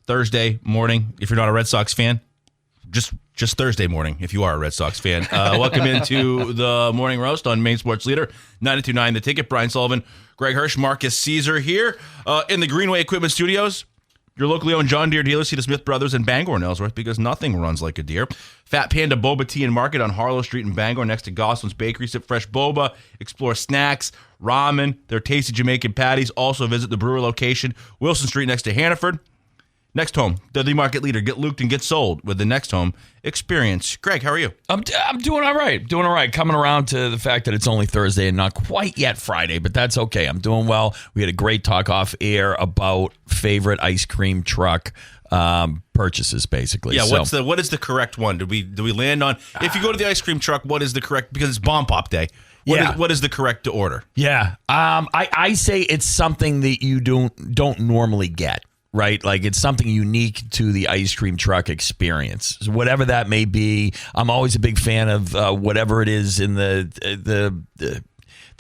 Speaker 2: Thursday morning. If you're not a Red Sox fan, just Thursday morning if you are a Red Sox fan. Welcome into the Morning Roast on Maine Sports Leader 92.9 The Ticket. Brian Sullivan, Greg Hirsch, Marqus Cesar here in the Greenway Equipment Studios. Your locally owned John Deere dealer. See the Smith Brothers in Bangor and Ellsworth because nothing runs like a deer. Fat Panda Boba Tea and Market on Harlow Street in Bangor next to Goslin's Bakery. Sip fresh boba. Explore snacks, ramen, their tasty Jamaican patties. Also visit the brewer location, Wilson Street next to Hannaford. Next Home, the market leader. Get looped and get sold with the Next Home experience. Greg, how are you?
Speaker 3: I'm doing all right. Coming around to the fact that it's only Thursday and not quite yet Friday, but that's okay. I'm doing well. We had a great talk off air about favorite ice cream truck purchases, basically.
Speaker 2: Yeah, what is the correct one? Do we land on, if you go to the ice cream truck, what is the correct, because it's Bomb Pop Day. What is the correct order?
Speaker 3: Yeah. I say it's something that you don't normally get. Right? Like it's something unique to the ice cream truck experience. So whatever that may be, I'm always a big fan of whatever it is in the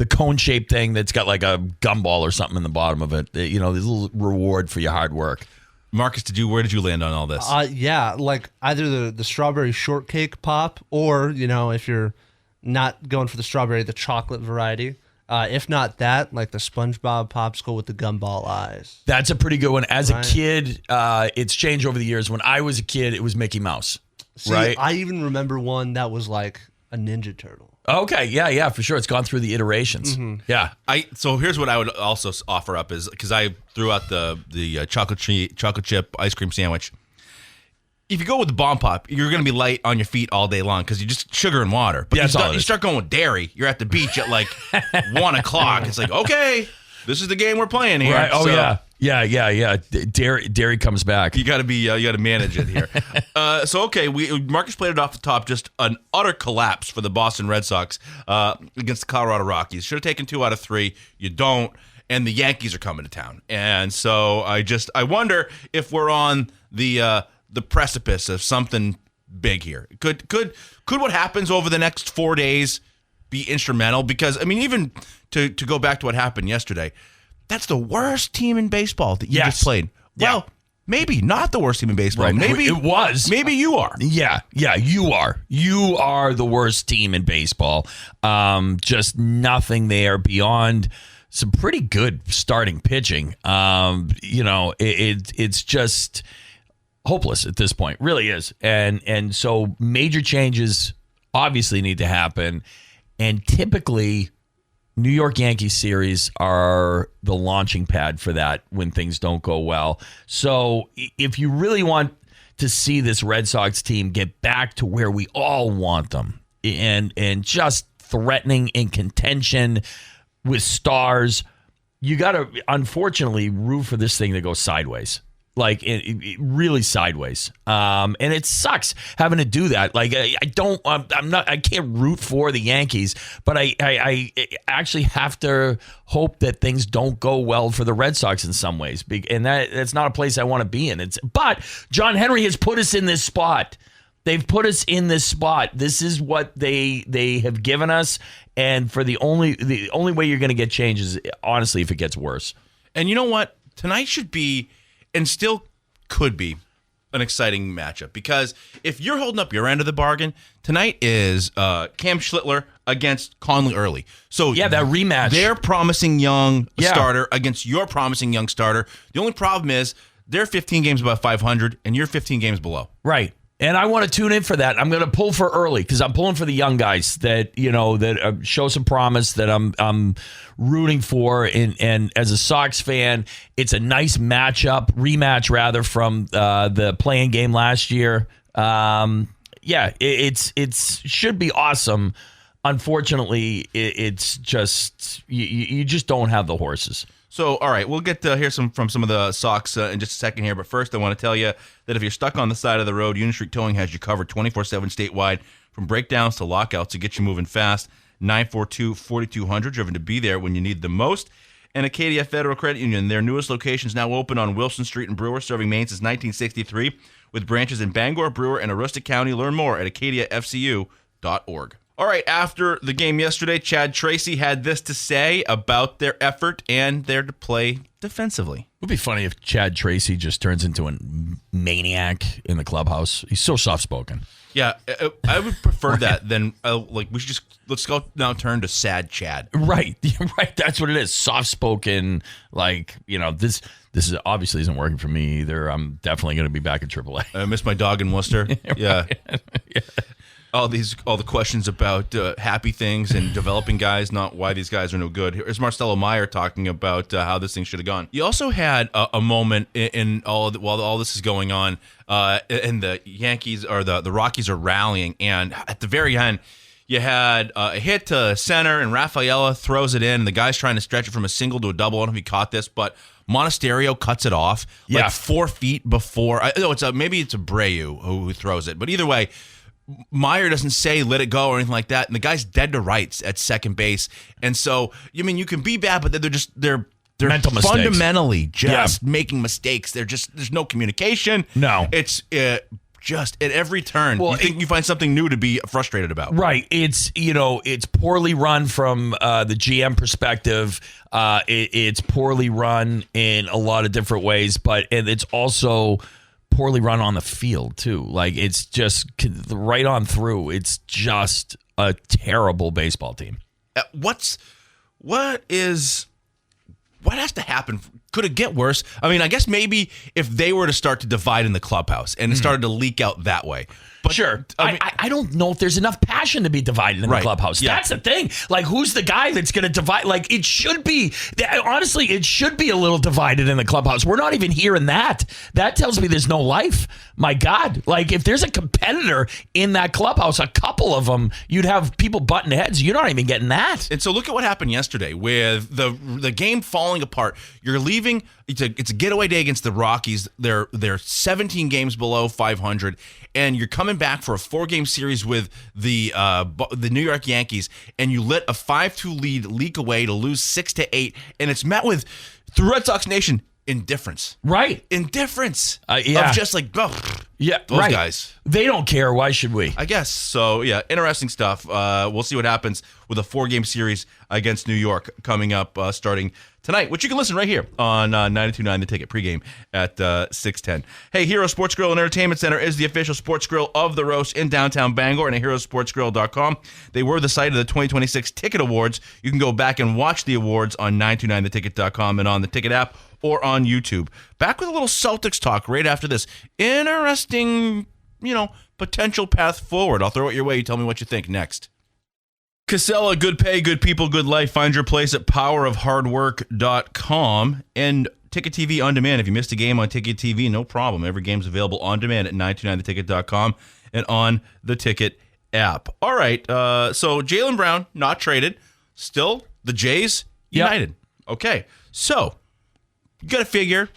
Speaker 3: cone-shaped thing that's got like a gumball or something in the bottom of it. There's a little reward for your hard work.
Speaker 2: Marcus, where did you land on all this?
Speaker 4: Like either the strawberry shortcake pop or, if you're not going for the strawberry, the chocolate variety. If not that, like the SpongeBob popsicle with the gumball eyes.
Speaker 3: That's a pretty good one. As a kid, it's changed over the years. When I was a kid, it was Mickey Mouse.
Speaker 4: See,
Speaker 3: right?
Speaker 4: I even remember one that was like a Ninja Turtle.
Speaker 3: Okay, yeah, for sure. It's gone through the iterations.
Speaker 4: Mm-hmm.
Speaker 3: Yeah.
Speaker 2: So here's what I would also offer up is, because I threw out the chocolate chip ice cream sandwich. If you go with the Bomb Pop, you're going to be light on your feet all day long because you just sugar and water. But you start going with dairy. You're at the beach at like 1 o'clock. It's like, okay, this is the game we're playing here.
Speaker 3: Right. Oh,
Speaker 2: so,
Speaker 3: yeah. Dairy comes back.
Speaker 2: You got to manage it here. Marcus played it off the top. Just an utter collapse for the Boston Red Sox against the Colorado Rockies. Should have taken 2 out of 3. You don't. And the Yankees are coming to town. And so I wonder if we're on the precipice of something big here. Could what happens over the next 4 days be instrumental? Because, I mean, even to go back to what happened yesterday, that's the worst team in baseball that you just played.
Speaker 3: Yeah.
Speaker 2: Well, maybe not the worst team in baseball.
Speaker 3: Right.
Speaker 2: Maybe
Speaker 3: it was.
Speaker 2: Maybe you are.
Speaker 3: Yeah, you are. You are the worst team in baseball. Just nothing there beyond some pretty good starting pitching. It's just hopeless at this point, really is. And so major changes obviously need to happen. And typically, New York Yankees series are the launching pad for that when things don't go well. So if you really want to see this Red Sox team get back to where we all want them and just threatening in contention with stars, you got to, unfortunately, root for this thing to go sideways. Like it really sideways, and it sucks having to do that. Like I can't root for the Yankees, but I actually have to hope that things don't go well for the Red Sox in some ways, and that's not a place I want to be in. But John Henry has put us in this spot. They've put us in this spot. This is what they have given us, and for the only way you're going to get change is honestly if it gets worse.
Speaker 2: And you know what? Tonight should be, and still could be, an exciting matchup, because if you're holding up your end of the bargain, tonight is Cam Schlittler against Conley Early. So
Speaker 3: yeah, that rematch.
Speaker 2: Their promising young starter against your promising young starter. The only problem is they're 15 games above 500 and you're 15 games below.
Speaker 3: Right. And I want to tune in for that. I'm going to pull for Early because I'm pulling for the young guys that show some promise, that I'm rooting for. And as a Sox fan, it's a nice rematch rather, from the playing game last year. It should be awesome. Unfortunately, it's just you just don't have the horses.
Speaker 2: So, all right, we'll get to hear from some of the Sox in just a second here. But first, I want to tell you that if you're stuck on the side of the road, Union Street Towing has you covered 24/7 statewide, from breakdowns to lockouts to get you moving fast. 942-4200, driven to be there when you need the most. and Acadia Federal Credit Union. Their newest location is now open on Wilson Street in Brewer, serving Maine since 1963, with branches in Bangor, Brewer, and Aroostook County. Learn more at acadiafcu.org. All right, after the game yesterday, Chad Tracy had this to say about their effort and their play defensively.
Speaker 3: It would be funny if Chad Tracy just turns into a maniac in the clubhouse. He's so soft-spoken.
Speaker 2: Yeah, I would prefer that than, we should let's go now turn to sad Chad.
Speaker 3: Right, right. That's what it is. Soft-spoken, this is obviously isn't working for me either. I'm definitely going to be back in AAA.
Speaker 2: I miss my dog in Worcester. Yeah.
Speaker 3: Yeah.
Speaker 2: All the questions about happy things and developing guys, not why these guys are no good. Here's Marcelo Meyer talking about how this thing should have gone. You also had a moment while all this is going on, and the Yankees or the Rockies are rallying, and at the very end, you had a hit to center, and Rafaela throws it in, and the guy's trying to stretch it from a single to a double. I don't know if you caught this, but Monasterio cuts it off 4 feet before. Maybe it's Abreu who throws it, but either way, Meyer doesn't say let it go or anything like that, and the guy's dead to rights at second base. And so, you can be bad, but they're
Speaker 3: mental
Speaker 2: fundamentally just making mistakes. There's no communication.
Speaker 3: No,
Speaker 2: it's just at every turn. You think you find something new to be frustrated about.
Speaker 3: Right. It's poorly run from the GM perspective. It's poorly run in a lot of different ways, and it's also poorly run on the field too. It's just right on through. It's just a terrible baseball team.
Speaker 2: What has to happen? Could it get worse? I mean, I guess maybe if they were to start to divide in the clubhouse and it started to leak out that way. But,
Speaker 3: sure. I don't know if there's enough passion to be divided in the clubhouse. Yeah. That's the thing. Who's the guy that's going to divide? It should be. Honestly, it should be a little divided in the clubhouse. We're not even hearing that. That tells me there's no life. My God. If there's a competitor in that clubhouse, a couple of them, you'd have people butting heads. You're not even getting that.
Speaker 2: And so look at what happened yesterday with the game falling apart. You're leaving. It's a getaway day against the Rockies. They're 17 games below 500, and you're coming back for a 4-game series with the New York Yankees, and you let a 5-2 lead leak away to lose 6-8, and it's met with, through Red Sox Nation, indifference.
Speaker 3: Right.
Speaker 2: Indifference.
Speaker 3: Yeah.
Speaker 2: Of just those guys.
Speaker 3: They don't care. Why should we?
Speaker 2: I guess. So, yeah, interesting stuff. We'll see what happens with a 4-game series against New York coming up starting tonight, which you can listen right here on 92.9 The Ticket pregame at 6:10. Hey, Hero Sports Grill and Entertainment Center is the official sports grill of the Roast in downtown Bangor, and at herosportsgrill.com. They were the site of the 2026 Ticket Awards. You can go back and watch the awards on 929theticket.com and on the Ticket app or on YouTube. Back with a little Celtics talk right after this. Interesting, potential path forward. I'll throw it your way. You tell me what you think next. Casella, good pay, good people, good life. Find your place at powerofhardwork.com and Ticket TV on demand. If you missed a game on Ticket TV, no problem. Every game's available on demand at 929theticket.com and on the Ticket app. All right, so Jaylen Brown, not traded. Still, the Jays, united. Yep. Okay, so you got to figure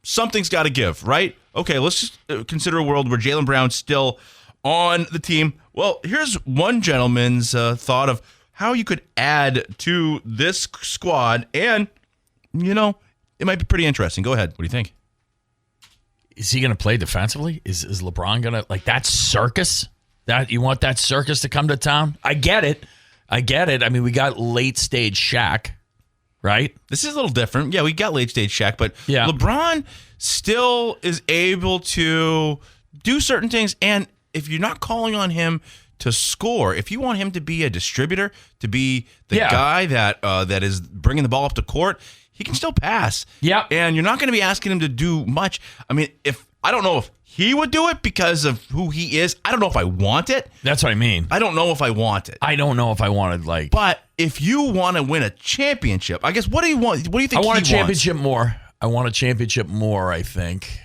Speaker 2: something's got to give, right? Okay, let's just consider a world where Jaylen Brown's still on the team. Well, here's one gentleman's thought of how you could add to this squad, and, it might be pretty interesting. Go ahead. What do you think?
Speaker 3: Is he going to play defensively? Is LeBron going to, that circus? You want that circus to come to town? I get it. I mean, we got late-stage Shaq, right?
Speaker 2: This is a little different. Yeah, we got late-stage Shaq, but LeBron still is able to do certain things, and if you're not calling on him to score, if you want him to be a distributor, to be the guy that is bringing the ball up to court, he can still pass.
Speaker 3: Yeah.
Speaker 2: And you're not going to be asking him to do much. I mean, I don't know if he would do it because of who he is. I don't know if I want it.
Speaker 3: That's what I mean.
Speaker 2: I don't know if I want it.
Speaker 3: I don't know if I wanted
Speaker 2: But if you want to win a championship, I guess what do you want? What do you think?
Speaker 3: I want a championship more. I want a championship more, I think.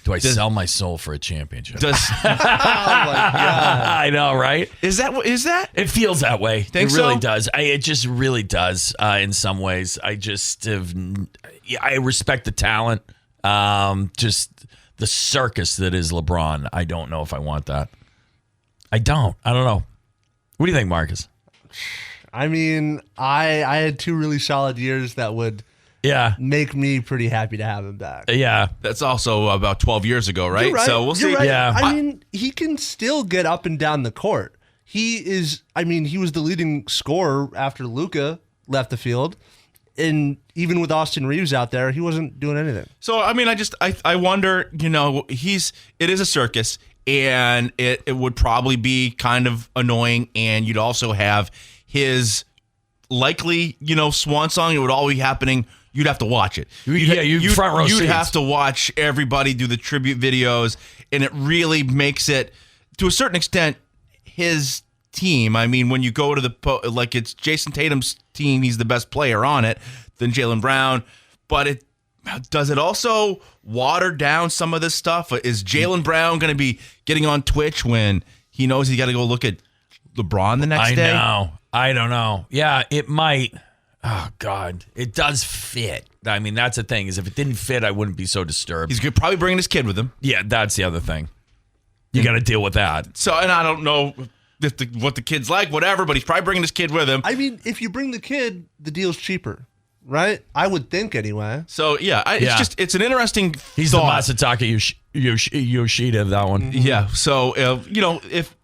Speaker 3: Do I sell my soul for a championship?
Speaker 2: Oh my God!
Speaker 3: I know, right?
Speaker 2: Is that?
Speaker 3: It feels that way.
Speaker 2: Think
Speaker 3: it really
Speaker 2: so?
Speaker 3: does. It just really does. In some ways, I respect the talent. Just the circus that is LeBron. I don't know if I want that. I don't know. What do you think, Marcus?
Speaker 4: I mean, I had 2 really solid years that would
Speaker 3: Yeah.
Speaker 4: make me pretty happy to have him back.
Speaker 3: Yeah.
Speaker 2: That's also about 12 years ago, right?
Speaker 4: You're right.
Speaker 2: So we'll see.
Speaker 4: You're right.
Speaker 3: Yeah.
Speaker 4: I mean, he can still get up and down the court. He was the leading scorer after Luka left the field. And even with Austin Reeves out there, he wasn't doing anything.
Speaker 2: So, I mean, I wonder, it is a circus, and it would probably be kind of annoying, and you'd also have his likely, swan song. It would all be happening. You'd have to watch it.
Speaker 3: You'd front row
Speaker 2: You'd
Speaker 3: seats.
Speaker 2: have to watch everybody do the tribute videos, and it really makes it, to a certain extent, his team. I mean, when you go to it's Jason Tatum's team, he's the best player on it, then Jaylen Brown. But does it also water down some of this stuff? Is Jaylen Brown going to be getting on Twitch when he knows he got to go look at LeBron the next day?
Speaker 3: I don't know. Yeah, it might. Oh, God. It does fit. I mean, that's the thing, is if it didn't fit, I wouldn't be so disturbed.
Speaker 2: He's probably bringing his kid with him.
Speaker 3: Yeah, that's the other thing. You got to deal with that.
Speaker 2: So, and I don't know what the kid's like, whatever, but he's probably bringing his kid with him.
Speaker 4: I mean, if you bring the kid, the deal's cheaper, right? I would think anye.
Speaker 2: So, it's an interesting
Speaker 3: He's
Speaker 2: thought.
Speaker 3: the Masataka Yoshida of that one.
Speaker 2: Yeah. So, if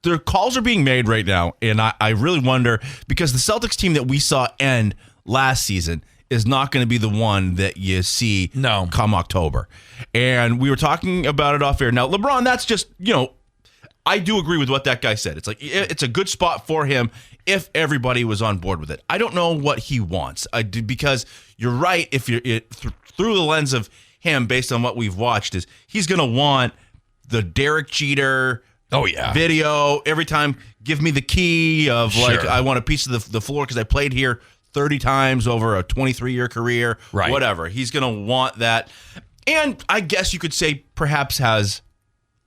Speaker 2: their calls are being made right now, and I really wonder, because the Celtics team that we saw end last season is not going to be the one that you see come October. And we were talking about it off air. Now, LeBron, that's just, I do agree with what that guy said. It's like, it's a good spot for him if everybody was on board with it. I don't know what he wants. Because you're right, if you're through the lens of him, based on what we've watched, is he's going to want the Derek Jeter video every time. Give me the key of
Speaker 3: Sure.
Speaker 2: I want a piece of the floor because I played here 30 times over a 23-year career,
Speaker 3: right?
Speaker 2: Whatever. He's going to want that. And I guess you could say perhaps has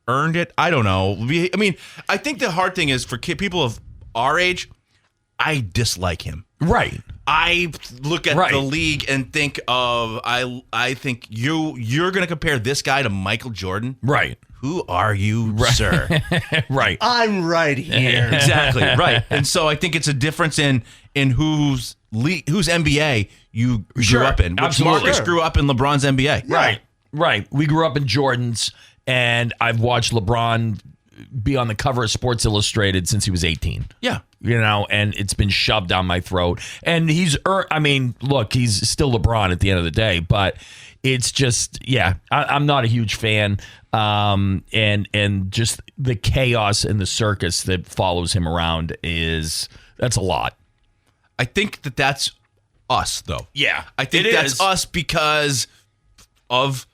Speaker 2: earned it. I don't know. I mean, I think the hard thing is for people of our age, I dislike him.
Speaker 3: Right.
Speaker 2: I look at the league and think of, I think you're going to compare this guy to Michael Jordan.
Speaker 3: Right.
Speaker 2: Who are you, sir?
Speaker 3: Right.
Speaker 4: I'm right here.
Speaker 2: Exactly. Right. And so I think it's a difference in whose NBA you grew up in. Which
Speaker 3: Absolutely.
Speaker 2: Marcus grew up in LeBron's NBA.
Speaker 3: Right. Right. We grew up in Jordan's, and I've watched LeBron be on the cover of Sports Illustrated since he was 18.
Speaker 2: Yeah.
Speaker 3: And it's been shoved down my throat. And he's still LeBron at the end of the day, but it's just, I'm not a huge fan. And just the chaos and the circus that follows him around that's a lot.
Speaker 2: I think that's us, though.
Speaker 3: Yeah.
Speaker 2: I think that's us because of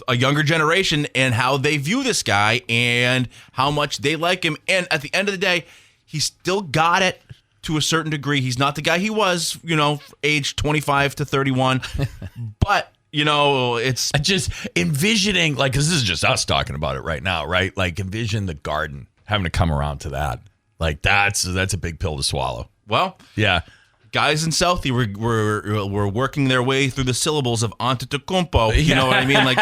Speaker 2: a younger generation and how they view this guy and how much they like him. And at the end of the day, he's still got it to a certain degree. He's not the guy he was, age 25 to 31. But, it's
Speaker 3: just envisioning, because this is just us talking about it right now, right? Like, envision the Garden having to come around to that. Like, that's a big pill to swallow.
Speaker 2: Well,
Speaker 3: yeah.
Speaker 2: Guys in Southie were working their way through the syllables of Antetokounmpo. You know what I mean? Like,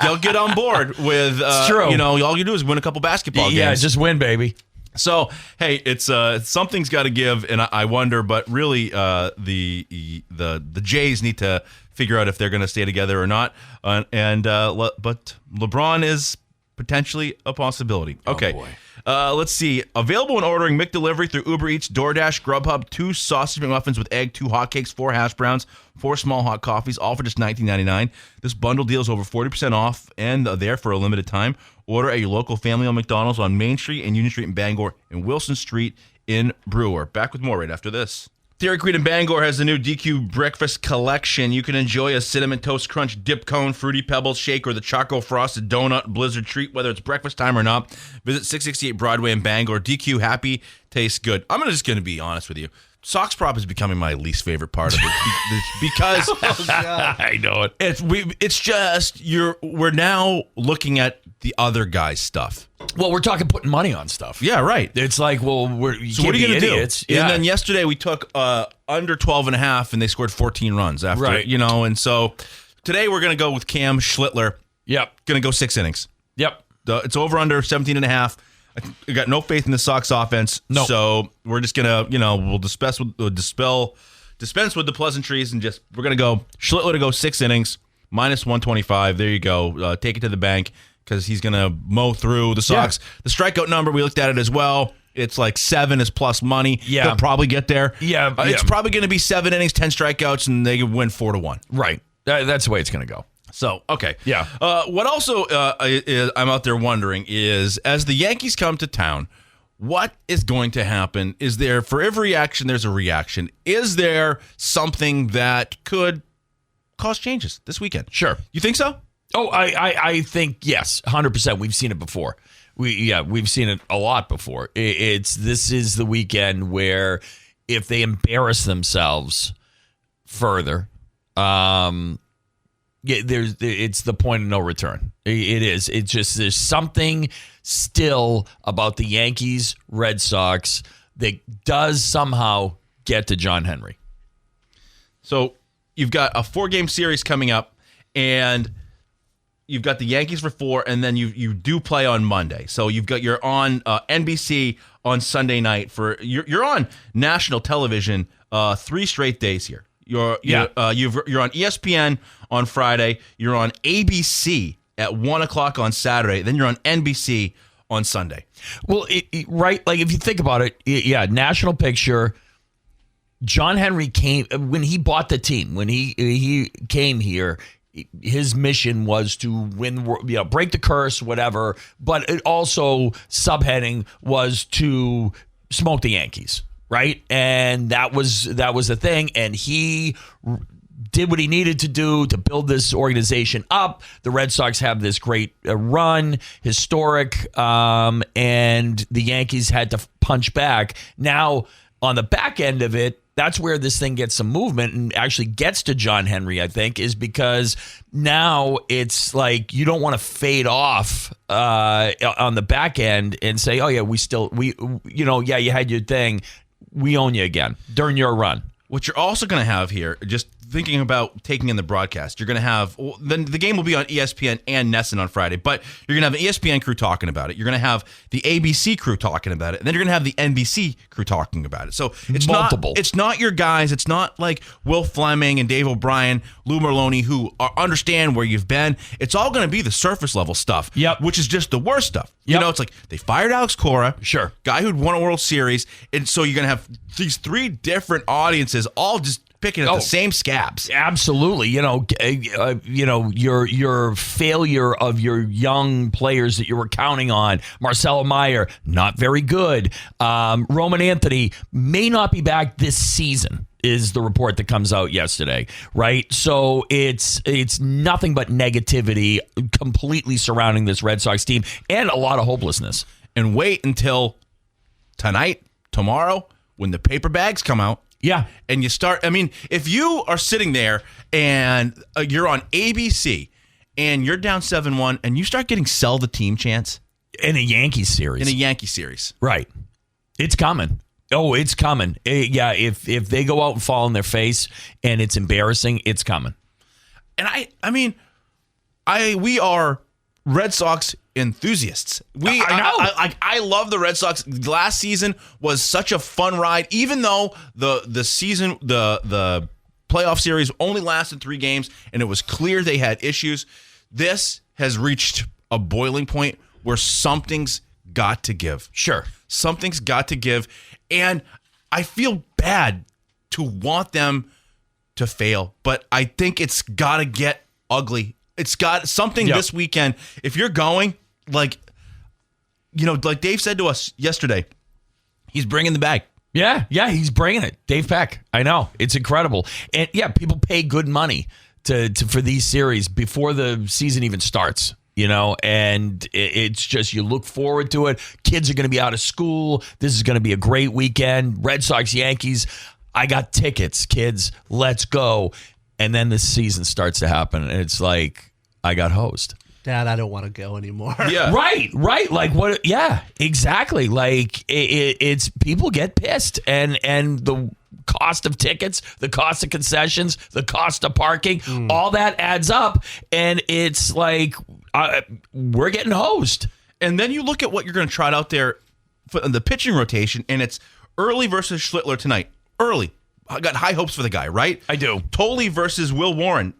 Speaker 2: they'll get on board with. It's true. All you do is win a couple basketball games.
Speaker 3: Yeah, just win, baby.
Speaker 2: So hey, it's something's got to give, and I wonder, but really, the Jays need to figure out if they're going to stay together or not. But LeBron is potentially a possibility. Okay.
Speaker 3: Oh boy.
Speaker 2: Let's see. Available when ordering McDelivery through Uber Eats, DoorDash, Grubhub. 2 sausage McMuffins with egg, 2 hotcakes, 4 hash browns, 4 small hot coffees, all for just $19.99. This bundle deal is over 40% off and there for a limited time. Order at your local family-owned McDonald's on Main Street and Union Street in Bangor and Wilson Street in Brewer. Back with more right after this. Dairy Queen in Bangor has the new DQ Breakfast Collection. You can enjoy a Cinnamon Toast Crunch dip cone, Fruity Pebbles shake, or the Choco Frosted Donut Blizzard treat, whether it's breakfast time or not. Visit 668 Broadway in Bangor. DQ Happy tastes good. I'm just going to be honest with you. Sox Prop is becoming my least favorite part of it because
Speaker 3: I know it.
Speaker 2: It's just we're now looking at the other guy's stuff.
Speaker 3: Well, we're talking putting money on stuff.
Speaker 2: Yeah, right.
Speaker 3: It's like, well,
Speaker 2: so what are you going to do?
Speaker 3: Yeah.
Speaker 2: And then yesterday we took under 12.5 and they scored 14 runs after, and so today we're going to go with Cam Schlittler.
Speaker 3: Yep.
Speaker 2: Going to go 6 innings.
Speaker 3: Yep.
Speaker 2: It's over under 17.5. I got no faith in the Sox offense.
Speaker 3: No.
Speaker 2: So we're just going to, we'll dispel, dispense with the pleasantries and just we're gonna go Schlittler to go 6 innings, -125. There you go. Take it to the bank because he's gonna mow through the Sox. Yeah. The strikeout number, we looked at it as well. It's like 7 is plus money.
Speaker 3: Yeah.
Speaker 2: They'll probably get there.
Speaker 3: Yeah.
Speaker 2: It's probably going to be 7 innings, 10 strikeouts, and they can win 4-1.
Speaker 3: Right. That's the way it's going to go.
Speaker 2: So, okay.
Speaker 3: Yeah.
Speaker 2: What also I'm out there wondering is, as the Yankees come to town, what is going to happen? Is there, for every action, there's a reaction. Is there something that could cause changes this weekend?
Speaker 3: Sure.
Speaker 2: You think so?
Speaker 3: Oh, I think, yes, 100%. We've seen it before. We've seen it a lot before. This is the weekend where if they embarrass themselves further, it's the point of no return. It is. It's just there's something still about the Yankees, Red Sox that does somehow get to John Henry.
Speaker 2: So you've got a 4-game series coming up, and you've got the Yankees for 4, and then you do play on Monday. So you're on NBC on Sunday night you're on national television 3 straight days here. You're on ESPN on Friday. You're on ABC at 1:00 on Saturday. Then you're on NBC on Sunday.
Speaker 3: Well, right? Like if you think about it, national picture. John Henry came when he bought the team. When he came here, his mission was to win, break the curse, whatever. But it also subheading was to smoke the Yankees, right? And that was the thing. And he did what he needed to do to build this organization up. The Red Sox have this great run, historic, and the Yankees had to punch back. Now, on the back end of it, that's where this thing gets some movement and actually gets to John Henry, I think, is because now it's like you don't want to fade off on the back end and say, oh, yeah, you had your thing. We own you again during your run.
Speaker 2: What you're also going to have here, just thinking about taking in the broadcast, you're going to have, then the game will be on ESPN and NESN on Friday, but you're going to have an ESPN crew talking about it. You're going to have the ABC crew talking about it. And then you're going to have the NBC crew talking about it. So it's
Speaker 3: multiple.
Speaker 2: It's not your guys. It's not like Will Fleming and Dave O'Brien, Lou Merlone, who understand where you've been. It's all going to be the surface level stuff, which is just the worst stuff. Yep. It's like they fired Alex Cora,
Speaker 3: sure,
Speaker 2: guy who'd won a World Series. And so you're going to have these 3 different audiences all just picking at the same scabs.
Speaker 3: Absolutely. your failure of your young players that you were counting on. Marcelo Meyer, not very good. Roman Anthony may not be back this season, is the report that comes out yesterday, right? So it's nothing but negativity completely surrounding this Red Sox team and a lot of hopelessness.
Speaker 2: And wait until tonight, tomorrow, when the paper bags come out.
Speaker 3: Yeah.
Speaker 2: And you start, if you are sitting there and you're on ABC and you're down 7-1 and you start getting sell the team chance.
Speaker 3: In a Yankees series. Right. It's coming. Oh, it's coming. Yeah, if they go out and fall on their face and it's embarrassing, it's coming.
Speaker 2: And we are Red Sox enthusiasts. I love the Red Sox. Last season was such a fun ride, even though the season, the playoff series only lasted 3 games and it was clear they had issues. This has reached a boiling point where something's got to give.
Speaker 3: Sure.
Speaker 2: Something's got to give. And I feel bad to want them to fail, but I think it's got to get ugly. It's got something this weekend. If you're going, like Dave said to us yesterday, he's bringing the bag.
Speaker 3: Yeah, he's bringing it. Dave Peck. I know. It's incredible. And people pay good money for these series before the season even starts. And it's just, you look forward to it. Kids are going to be out of school. This is going to be a great weekend. Red Sox, Yankees. I got tickets, kids. Let's go. And then the season starts to happen. And it's like, I got hosed.
Speaker 4: Dad, I don't want to go anymore.
Speaker 3: Yeah. Right. Like what? Yeah, exactly. Like it's people get pissed and the cost of tickets, the cost of concessions, the cost of parking, all that adds up. And it's like, we're getting hosed.
Speaker 2: And then you look at what you're going to trot out there for the pitching rotation, and it's Early versus Schlittler tonight. Early. got high hopes for the guy, right?
Speaker 3: I do.
Speaker 2: Tolley versus Will Warren.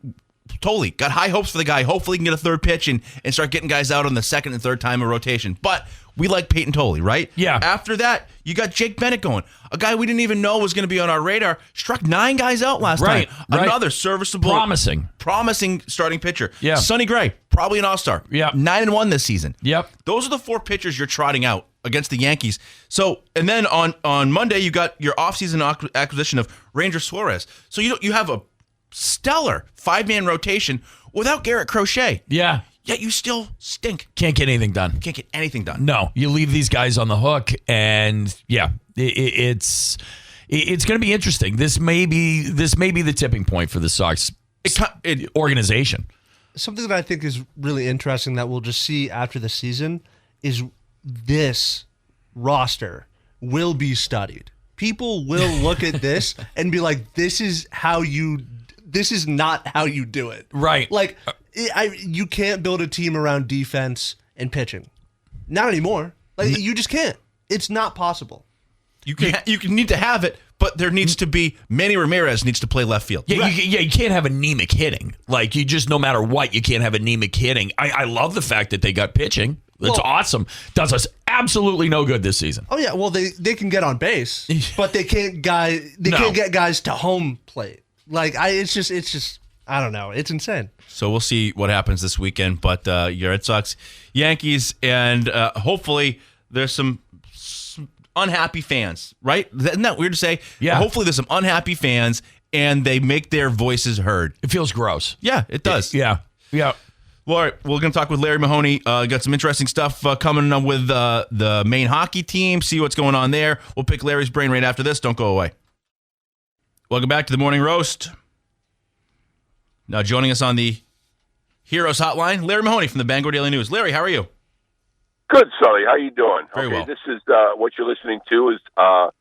Speaker 2: Tolley got high hopes for the guy. Hopefully he can get a third pitch and start getting guys out on the second and third time of rotation. But we like Peyton Tolley, right?
Speaker 3: Yeah.
Speaker 2: After that, you got Jake Bennett going. A guy we didn't even know was going to be on our radar. Struck 9 guys out last time. Another serviceable. Promising starting pitcher.
Speaker 3: Yeah.
Speaker 2: Sonny Gray, probably an all-star.
Speaker 3: Yeah.
Speaker 2: 9-1 this season.
Speaker 3: Yep.
Speaker 2: Those are the 4 pitchers you're trotting out against the Yankees. So, and then on Monday, you got your offseason acquisition of Ranger Suarez. So you have a stellar 5-man rotation without Garrett Crochet.
Speaker 3: Yeah.
Speaker 2: Yet you still stink.
Speaker 3: Can't get anything done.
Speaker 2: Can't get anything done.
Speaker 3: No, you leave these guys on the hook, and yeah, it's going to be interesting. This may be the tipping point for the Sox organization.
Speaker 4: Something that I think is really interesting that we'll just see after the season is this roster will be studied. People will look at this and be like, this is not how you do it.
Speaker 3: Right.
Speaker 4: Like, you can't build a team around defense and pitching. Not anymore. Like, you just can't. It's not possible.
Speaker 2: You need to have it, but there needs to be Manny Ramirez needs to play left field.
Speaker 3: Yeah, you can't have anemic hitting. Like, you just, no matter what, you can't have anemic hitting. I love the fact that they got pitching. It's awesome. Does us absolutely no good this season.
Speaker 4: Oh yeah, well they can get on base, but they can't can't get guys to home plate. Like it's just I don't know. It's insane.
Speaker 2: So we'll see what happens this weekend. But your Red Sox, Yankees, and hopefully there's some unhappy fans, right? Isn't that weird to say?
Speaker 3: Yeah.
Speaker 2: Hopefully there's some unhappy fans and they make their voices heard.
Speaker 3: It feels gross.
Speaker 2: Yeah, it does.
Speaker 3: Yeah.
Speaker 2: Well, all right, we're going to talk with Larry Mahoney. Got some interesting stuff coming up with the Maine hockey team, see what's going on there. We'll pick Larry's brain right after this. Don't go away. Welcome back to the Morning Roast. Now joining us on the Heroes Hotline, Larry Mahoney from the Bangor Daily News. Larry, how are you?
Speaker 6: Good, Sully. How you doing?
Speaker 2: Very well.
Speaker 6: This is what you're listening to is I'll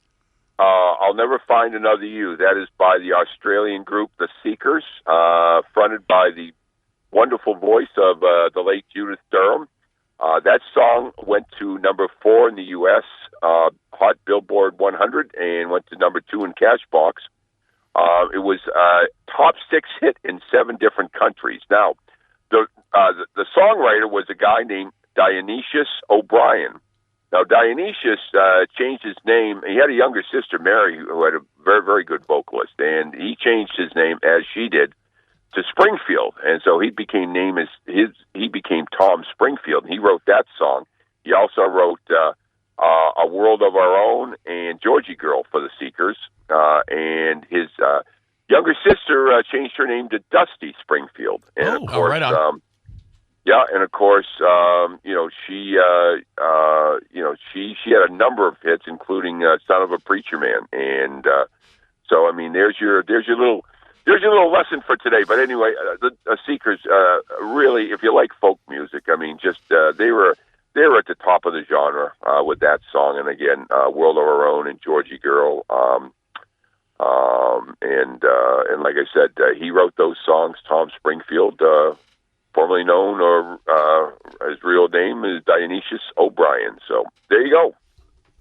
Speaker 6: Never Find Another You. That is by the Australian group The Seekers, fronted by the wonderful voice of the late Judith Durham. That song went to number 4 in the U.S. Hot Billboard 100 and went to number 2 in Cashbox. It was a top 6 hit in 7 different countries. Now, the songwriter was a guy named Dionysius O'Brien. Now, Dionysius changed his name. He had a younger sister, Mary, who had a very, very good vocalist, and he changed his name, as she did, to Springfield, and so he became Tom Springfield, and he wrote that song. He also wrote A World of Our Own and Georgie Girl for the Seekers, and his younger sister changed her name to Dusty Springfield, and of course,
Speaker 3: right on.
Speaker 6: Yeah, and of course, she had a number of hits, including "Son of a Preacher Man," and so I mean, there's your little lesson for today. But anyway, the Seekers really, if you like folk music, I mean, just they were at the top of the genre with that song, and again, "World of Our Own" and "Georgie Girl," and like I said, he wrote those songs. Tom Springfield. Formerly known, or his real name is Dionysius O'Brien. So there you go.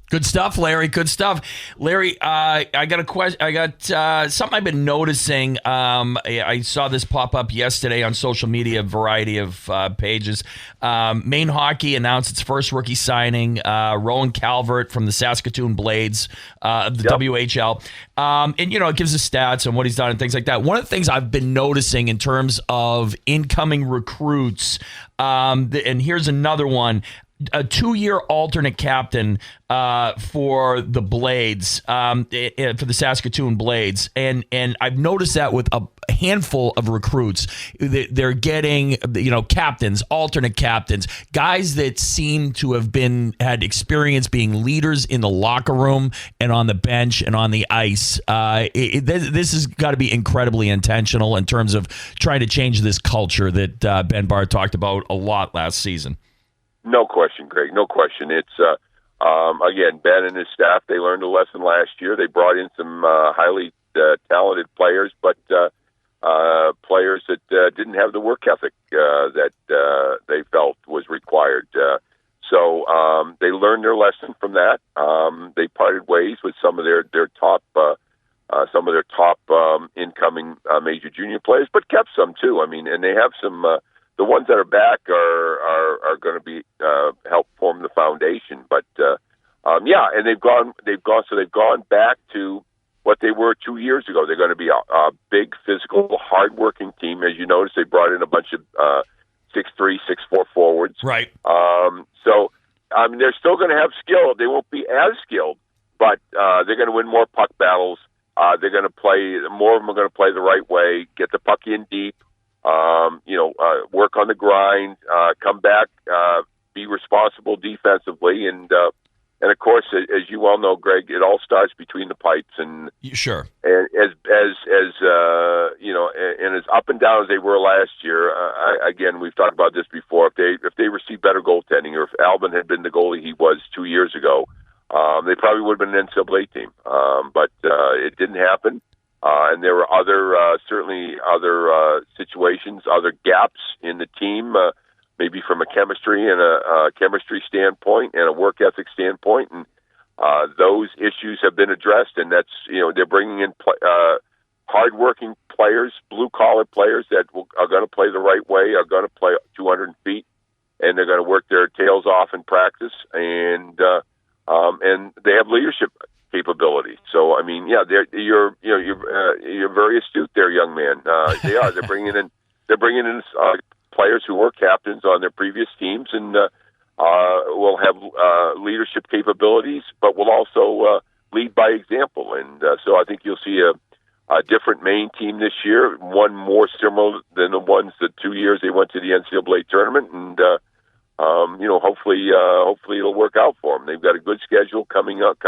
Speaker 3: Good stuff, Larry. Good stuff, Larry. I got a question. I got something I've been noticing. I saw this pop up yesterday on social media, a variety of pages. Maine Hockey announced its first rookie signing, Rowan Calvert from the Saskatoon Blades, the WHL. And it gives us stats and what he's done and things like that. One of the things I've been noticing in terms of incoming recruits, and here's another one. A 2-year alternate captain for the Blades, for the Saskatoon Blades, and I've noticed that with a handful of recruits, they're getting captains, alternate captains, guys that seem to have had experience being leaders in the locker room and on the bench and on the ice. This has got to be incredibly intentional in terms of trying to change this culture that Ben Barr talked about a lot last season.
Speaker 6: No question, Greg. No question. It's, again, Ben and his staff, they learned a lesson last year. They brought in some highly talented players, but players that didn't have the work ethic that they felt was required. So they learned their lesson from that. They parted ways with some of their top some of their top incoming major junior players, but kept some too. I mean, and they have some. The ones that are back are going to be help form the foundation. But and they've gone back to what they were 2 years ago. They're going to be a big, physical, hardworking team. As you notice, they brought in a bunch of 6'3", 6'4" forwards.
Speaker 3: Right.
Speaker 6: So I mean, they're still going to have skill. They won't be as skilled, but they're going to win more puck battles. They're going to play. More of them are going to play the right way. Get the puck in deep. Work on the grind. Come back. Be responsible defensively, and of course, as you well know, Greg, it all starts between the pipes. And
Speaker 3: sure.
Speaker 6: And as and as up and down as they were last year, again, we've talked about this before. If they received better goaltending, or if Albin had been the goalie he was 2 years ago, they probably would have been an NCAA team. But it didn't happen. And there were certainly other situations, other gaps in the team, maybe from a chemistry and a chemistry standpoint and a work ethic standpoint. And those issues have been addressed, and that's, they're bringing in hardworking players, blue-collar players that are going to play the right way, are going to play 200 feet, and they're going to work their tails off in practice, and they have leadership capability. So, I mean, you're very astute there, young man. They are. They're bringing in players who were captains on their previous teams, and will have leadership capabilities, but will also lead by example. And so I think you'll see a different Maine team this year, one more similar than the ones the 2 years they went to the NCAA tournament, and hopefully it'll work out for them. They've got a good schedule coming up.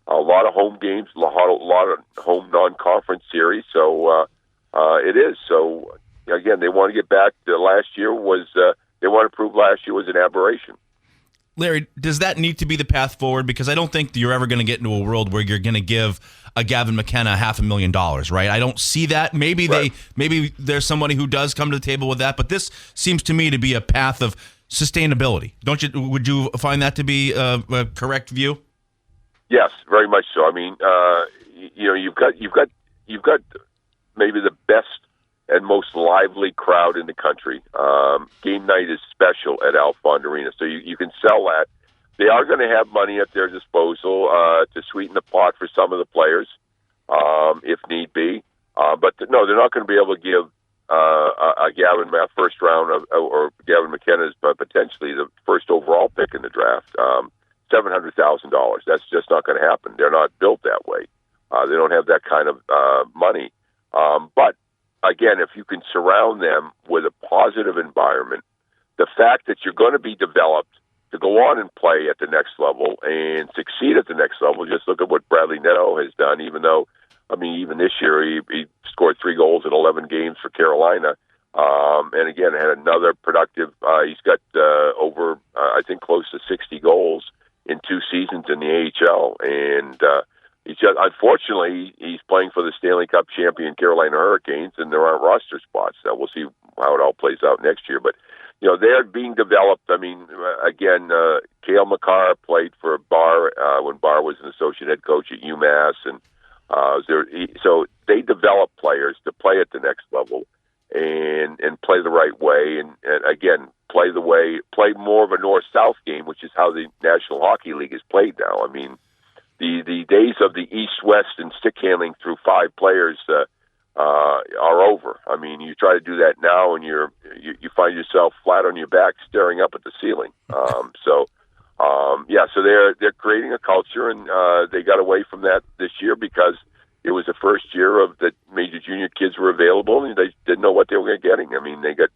Speaker 6: A lot of home games, a lot of home non-conference series. So it is. So again, they want to get back to last year was. They want to prove last year was an aberration.
Speaker 2: Larry, does that need to be the path forward? Because I don't think you're ever going to get into a world where you're going to give a Gavin McKenna $500,000, right? I don't see that. Maybe there's somebody who does come to the table with that, but this seems to me to be a path of sustainability. Don't you? Would you find that to be a correct view?
Speaker 6: Yes, very much so. I mean, you've got maybe the best and most lively crowd in the country. Game night is special at Alfond Arena, so you can sell that. They are going to have money at their disposal to sweeten the pot for some of the players, if need be. But no, they're not going to be able to give a Gavin first round or Gavin McKenna is potentially the first overall pick in the draft. $700,000. That's just not going to happen. They're not built that way. They don't have that kind of money. But again, if you can surround them with a positive environment, the fact that you're going to be developed to go on and play at the next level and succeed at the next level, just look at what Bradley Neto has done, even this year he scored 3 goals in 11 games for Carolina. And again, had another productive, he's got over, I think, close to 60 goals in 2 seasons in the AHL. And he's just, unfortunately, he's playing for the Stanley Cup champion Carolina Hurricanes, and there aren't roster spots. So we'll see how it all plays out next year. But, they're being developed. I mean, again, Cale Makar played for Barr when Barr was an associate head coach at UMass. And so they develop players to play at the next level and play the right way. And again, play more of a north-south game, which is how the National Hockey League is played now. I mean, the days of the east-west and stick handling through 5 players are over. I mean, you try to do that now, and you find yourself flat on your back, staring up at the ceiling. So they're creating a culture, and they got away from that this year because it was the first year of the major junior kids were available, and they didn't know what they were getting. I mean, they got,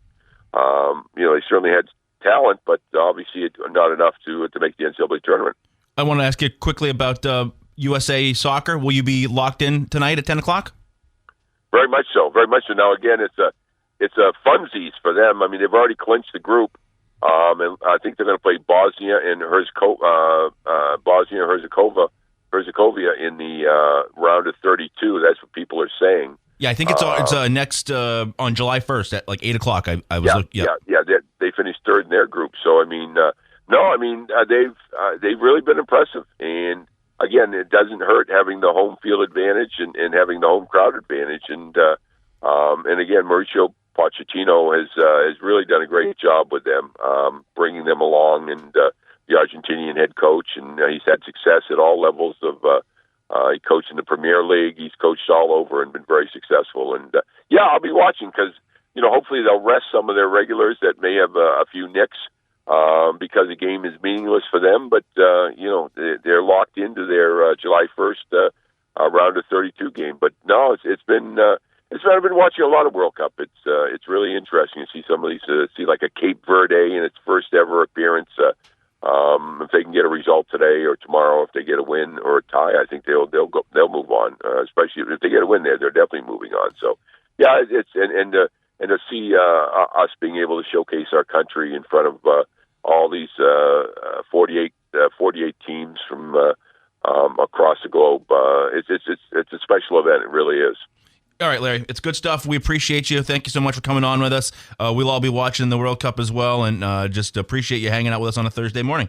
Speaker 6: they certainly had talent, but obviously not enough to make the NCAA tournament.
Speaker 2: I want to ask you quickly about USA Soccer. Will you be locked in tonight at 10 o'clock?
Speaker 6: Very much so. Very much so. Now, again, it's a funsies for them. I mean, they've already clinched the group, and I think they're going to play Bosnia and Herzegovina in the round of 32. That's what people are saying.
Speaker 2: Yeah, I think it's next on July 1st at like 8 o'clock. I was looking.
Speaker 6: Yeah. They finished third in their group. So I mean, they've really been impressive, and again, it doesn't hurt having the home field advantage and having the home crowd advantage. And again, Mauricio Pochettino has really done a great job with them, bringing them along, and the Argentinian head coach, and he's had success at all levels of. He coached in the Premier League. He's coached all over and been very successful. And I'll be watching because hopefully they'll rest some of their regulars that may have a few nicks because the game is meaningless for them. But they're locked into their July 1st round of 32 game. But no, it's been. I've been watching a lot of World Cup. It's really interesting to see some of these. See like a Cape Verde in its first ever appearance. If they can get a result today or tomorrow, if they get a win or a tie, I think they'll move on. Especially if they get a win there, they're definitely moving on. So yeah, it's and to see us being able to showcase our country in front of all these 48 teams from across the globe. It's a special event. It really is.
Speaker 2: All right, Larry, it's good stuff. We appreciate you. Thank you so much for coming on with us. We'll all be watching the World Cup as well, and just appreciate you hanging out with us on a Thursday morning.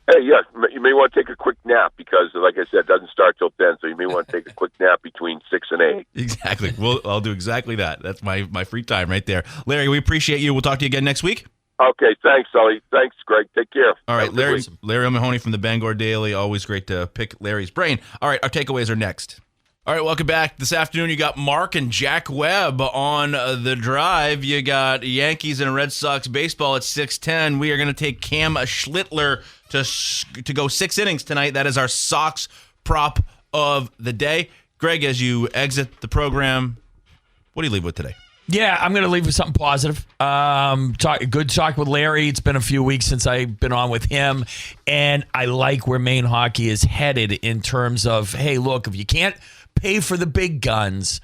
Speaker 6: Hey, yes, you may want to take a quick nap because, like I said, it doesn't start till 10, so you may want to take a quick nap between 6 and 8.
Speaker 2: Exactly. I'll do exactly that. That's my free time right there. Larry, we appreciate you. We'll talk to you again next week.
Speaker 6: Okay, thanks, Sully. Thanks, Greg. Take care.
Speaker 2: All right, Larry Mahoney from the Bangor Daily. Always great to pick Larry's brain. All right, our takeaways are next. All right, welcome back. This afternoon, you got Mark and Jack Webb on the drive. You got Yankees and Red Sox baseball at 6:10. We are going to take Cam Schlittler to go 6 innings tonight. That is our Sox prop of the day. Greg, as you exit the program, what do you leave with today?
Speaker 3: Yeah, I'm going to leave with something positive. Good talk with Larry. It's been a few weeks since I've been on with him, and I like where Maine hockey is headed in terms of, hey, look, if you can't pay for the big guns,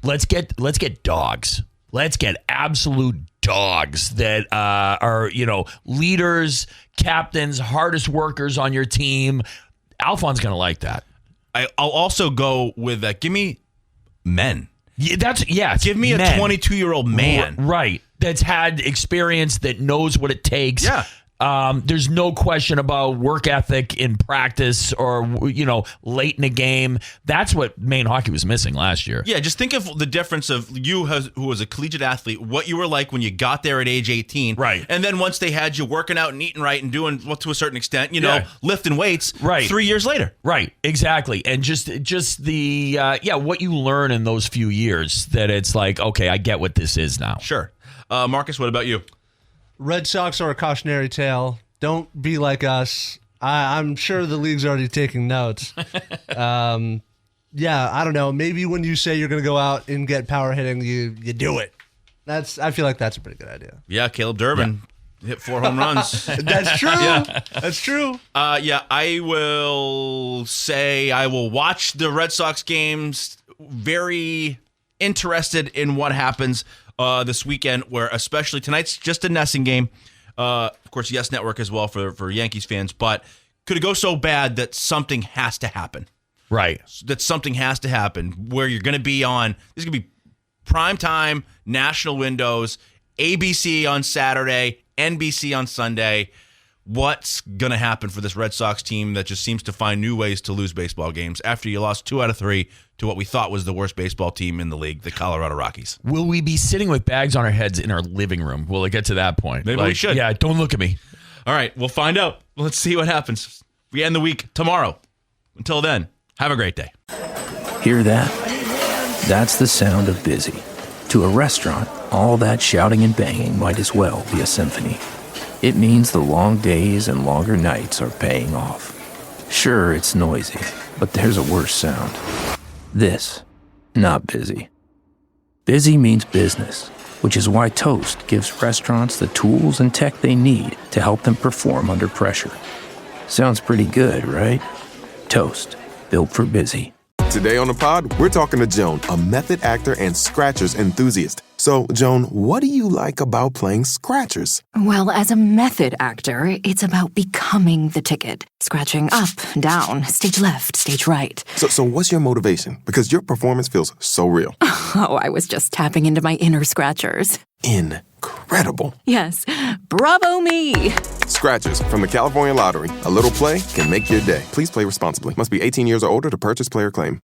Speaker 3: let's get dogs. Let's get absolute dogs that are leaders, captains, hardest workers on your team. Alphon's going to like that.
Speaker 2: I'll also go with that. Give me men.
Speaker 3: Yeah,
Speaker 2: give me
Speaker 3: men.
Speaker 2: A 22-year-old man.
Speaker 3: Right. That's had experience, that knows what it takes.
Speaker 2: Yeah.
Speaker 3: There's no question about work ethic in practice or, late in a game. That's what Maine hockey was missing last year.
Speaker 2: Yeah, just think of the difference of you who was a collegiate athlete, what you were like when you got there at age 18.
Speaker 3: Right.
Speaker 2: And then once they had you working out and eating right and doing, well, to a certain extent, lifting weights.
Speaker 3: Right.
Speaker 2: 3 years later.
Speaker 3: Right, exactly. And just the, what you learn in those few years, that it's like, okay, I get what this is now.
Speaker 2: Sure. Marcus, what about you?
Speaker 4: Red Sox are a cautionary tale. Don't be like us. I'm sure the league's already taking notes. I don't know. Maybe when you say you're going to go out and get power hitting, you do it. I feel like that's a pretty good idea.
Speaker 2: Yeah, Caleb Durbin hit 4 home runs.
Speaker 4: That's true. Yeah. That's true.
Speaker 2: I will say I will watch the Red Sox games. Very interested in what happens this weekend, where especially tonight's just a Nessing game. Of course, Yes Network as well for Yankees fans, but could it go so bad that something has to happen?
Speaker 3: Right.
Speaker 2: That something has to happen where you're going to be on, this is going to be primetime national windows, ABC on Saturday, NBC on Sunday. What's going to happen for this Red Sox team that just seems to find new ways to lose baseball games after you lost 2 out of 3 to what we thought was the worst baseball team in the league, the Colorado Rockies?
Speaker 3: Will we be sitting with bags on our heads in our living room? Will it get to that point?
Speaker 2: Maybe we should.
Speaker 3: Yeah, don't look at me.
Speaker 2: All right, we'll find out. Let's see what happens. We end the week tomorrow. Until then, have a great day.
Speaker 1: Hear that? That's the sound of busy. To a restaurant, all that shouting and banging might as well be a symphony. It means the long days and longer nights are paying off. Sure, it's noisy, but there's a worse sound. This, not busy. Busy means business, which is why Toast gives restaurants the tools and tech they need to help them perform under pressure. Sounds pretty good, right? Toast, built for busy.
Speaker 7: Today on the pod, we're talking to Joan, a method actor and Scratchers enthusiast. So, Joan, what do you like about playing Scratchers?
Speaker 8: Well, as a method actor, it's about becoming the ticket. Scratching up, down, stage left, stage right.
Speaker 7: So what's your motivation? Because your performance feels so real.
Speaker 8: Oh, I was just tapping into my inner Scratchers.
Speaker 7: In incredible.
Speaker 8: Yes, bravo me.
Speaker 7: Scratchers from the California Lottery. A little play can make your day. Please play responsibly. Must be 18 years or older to purchase, play, or claim.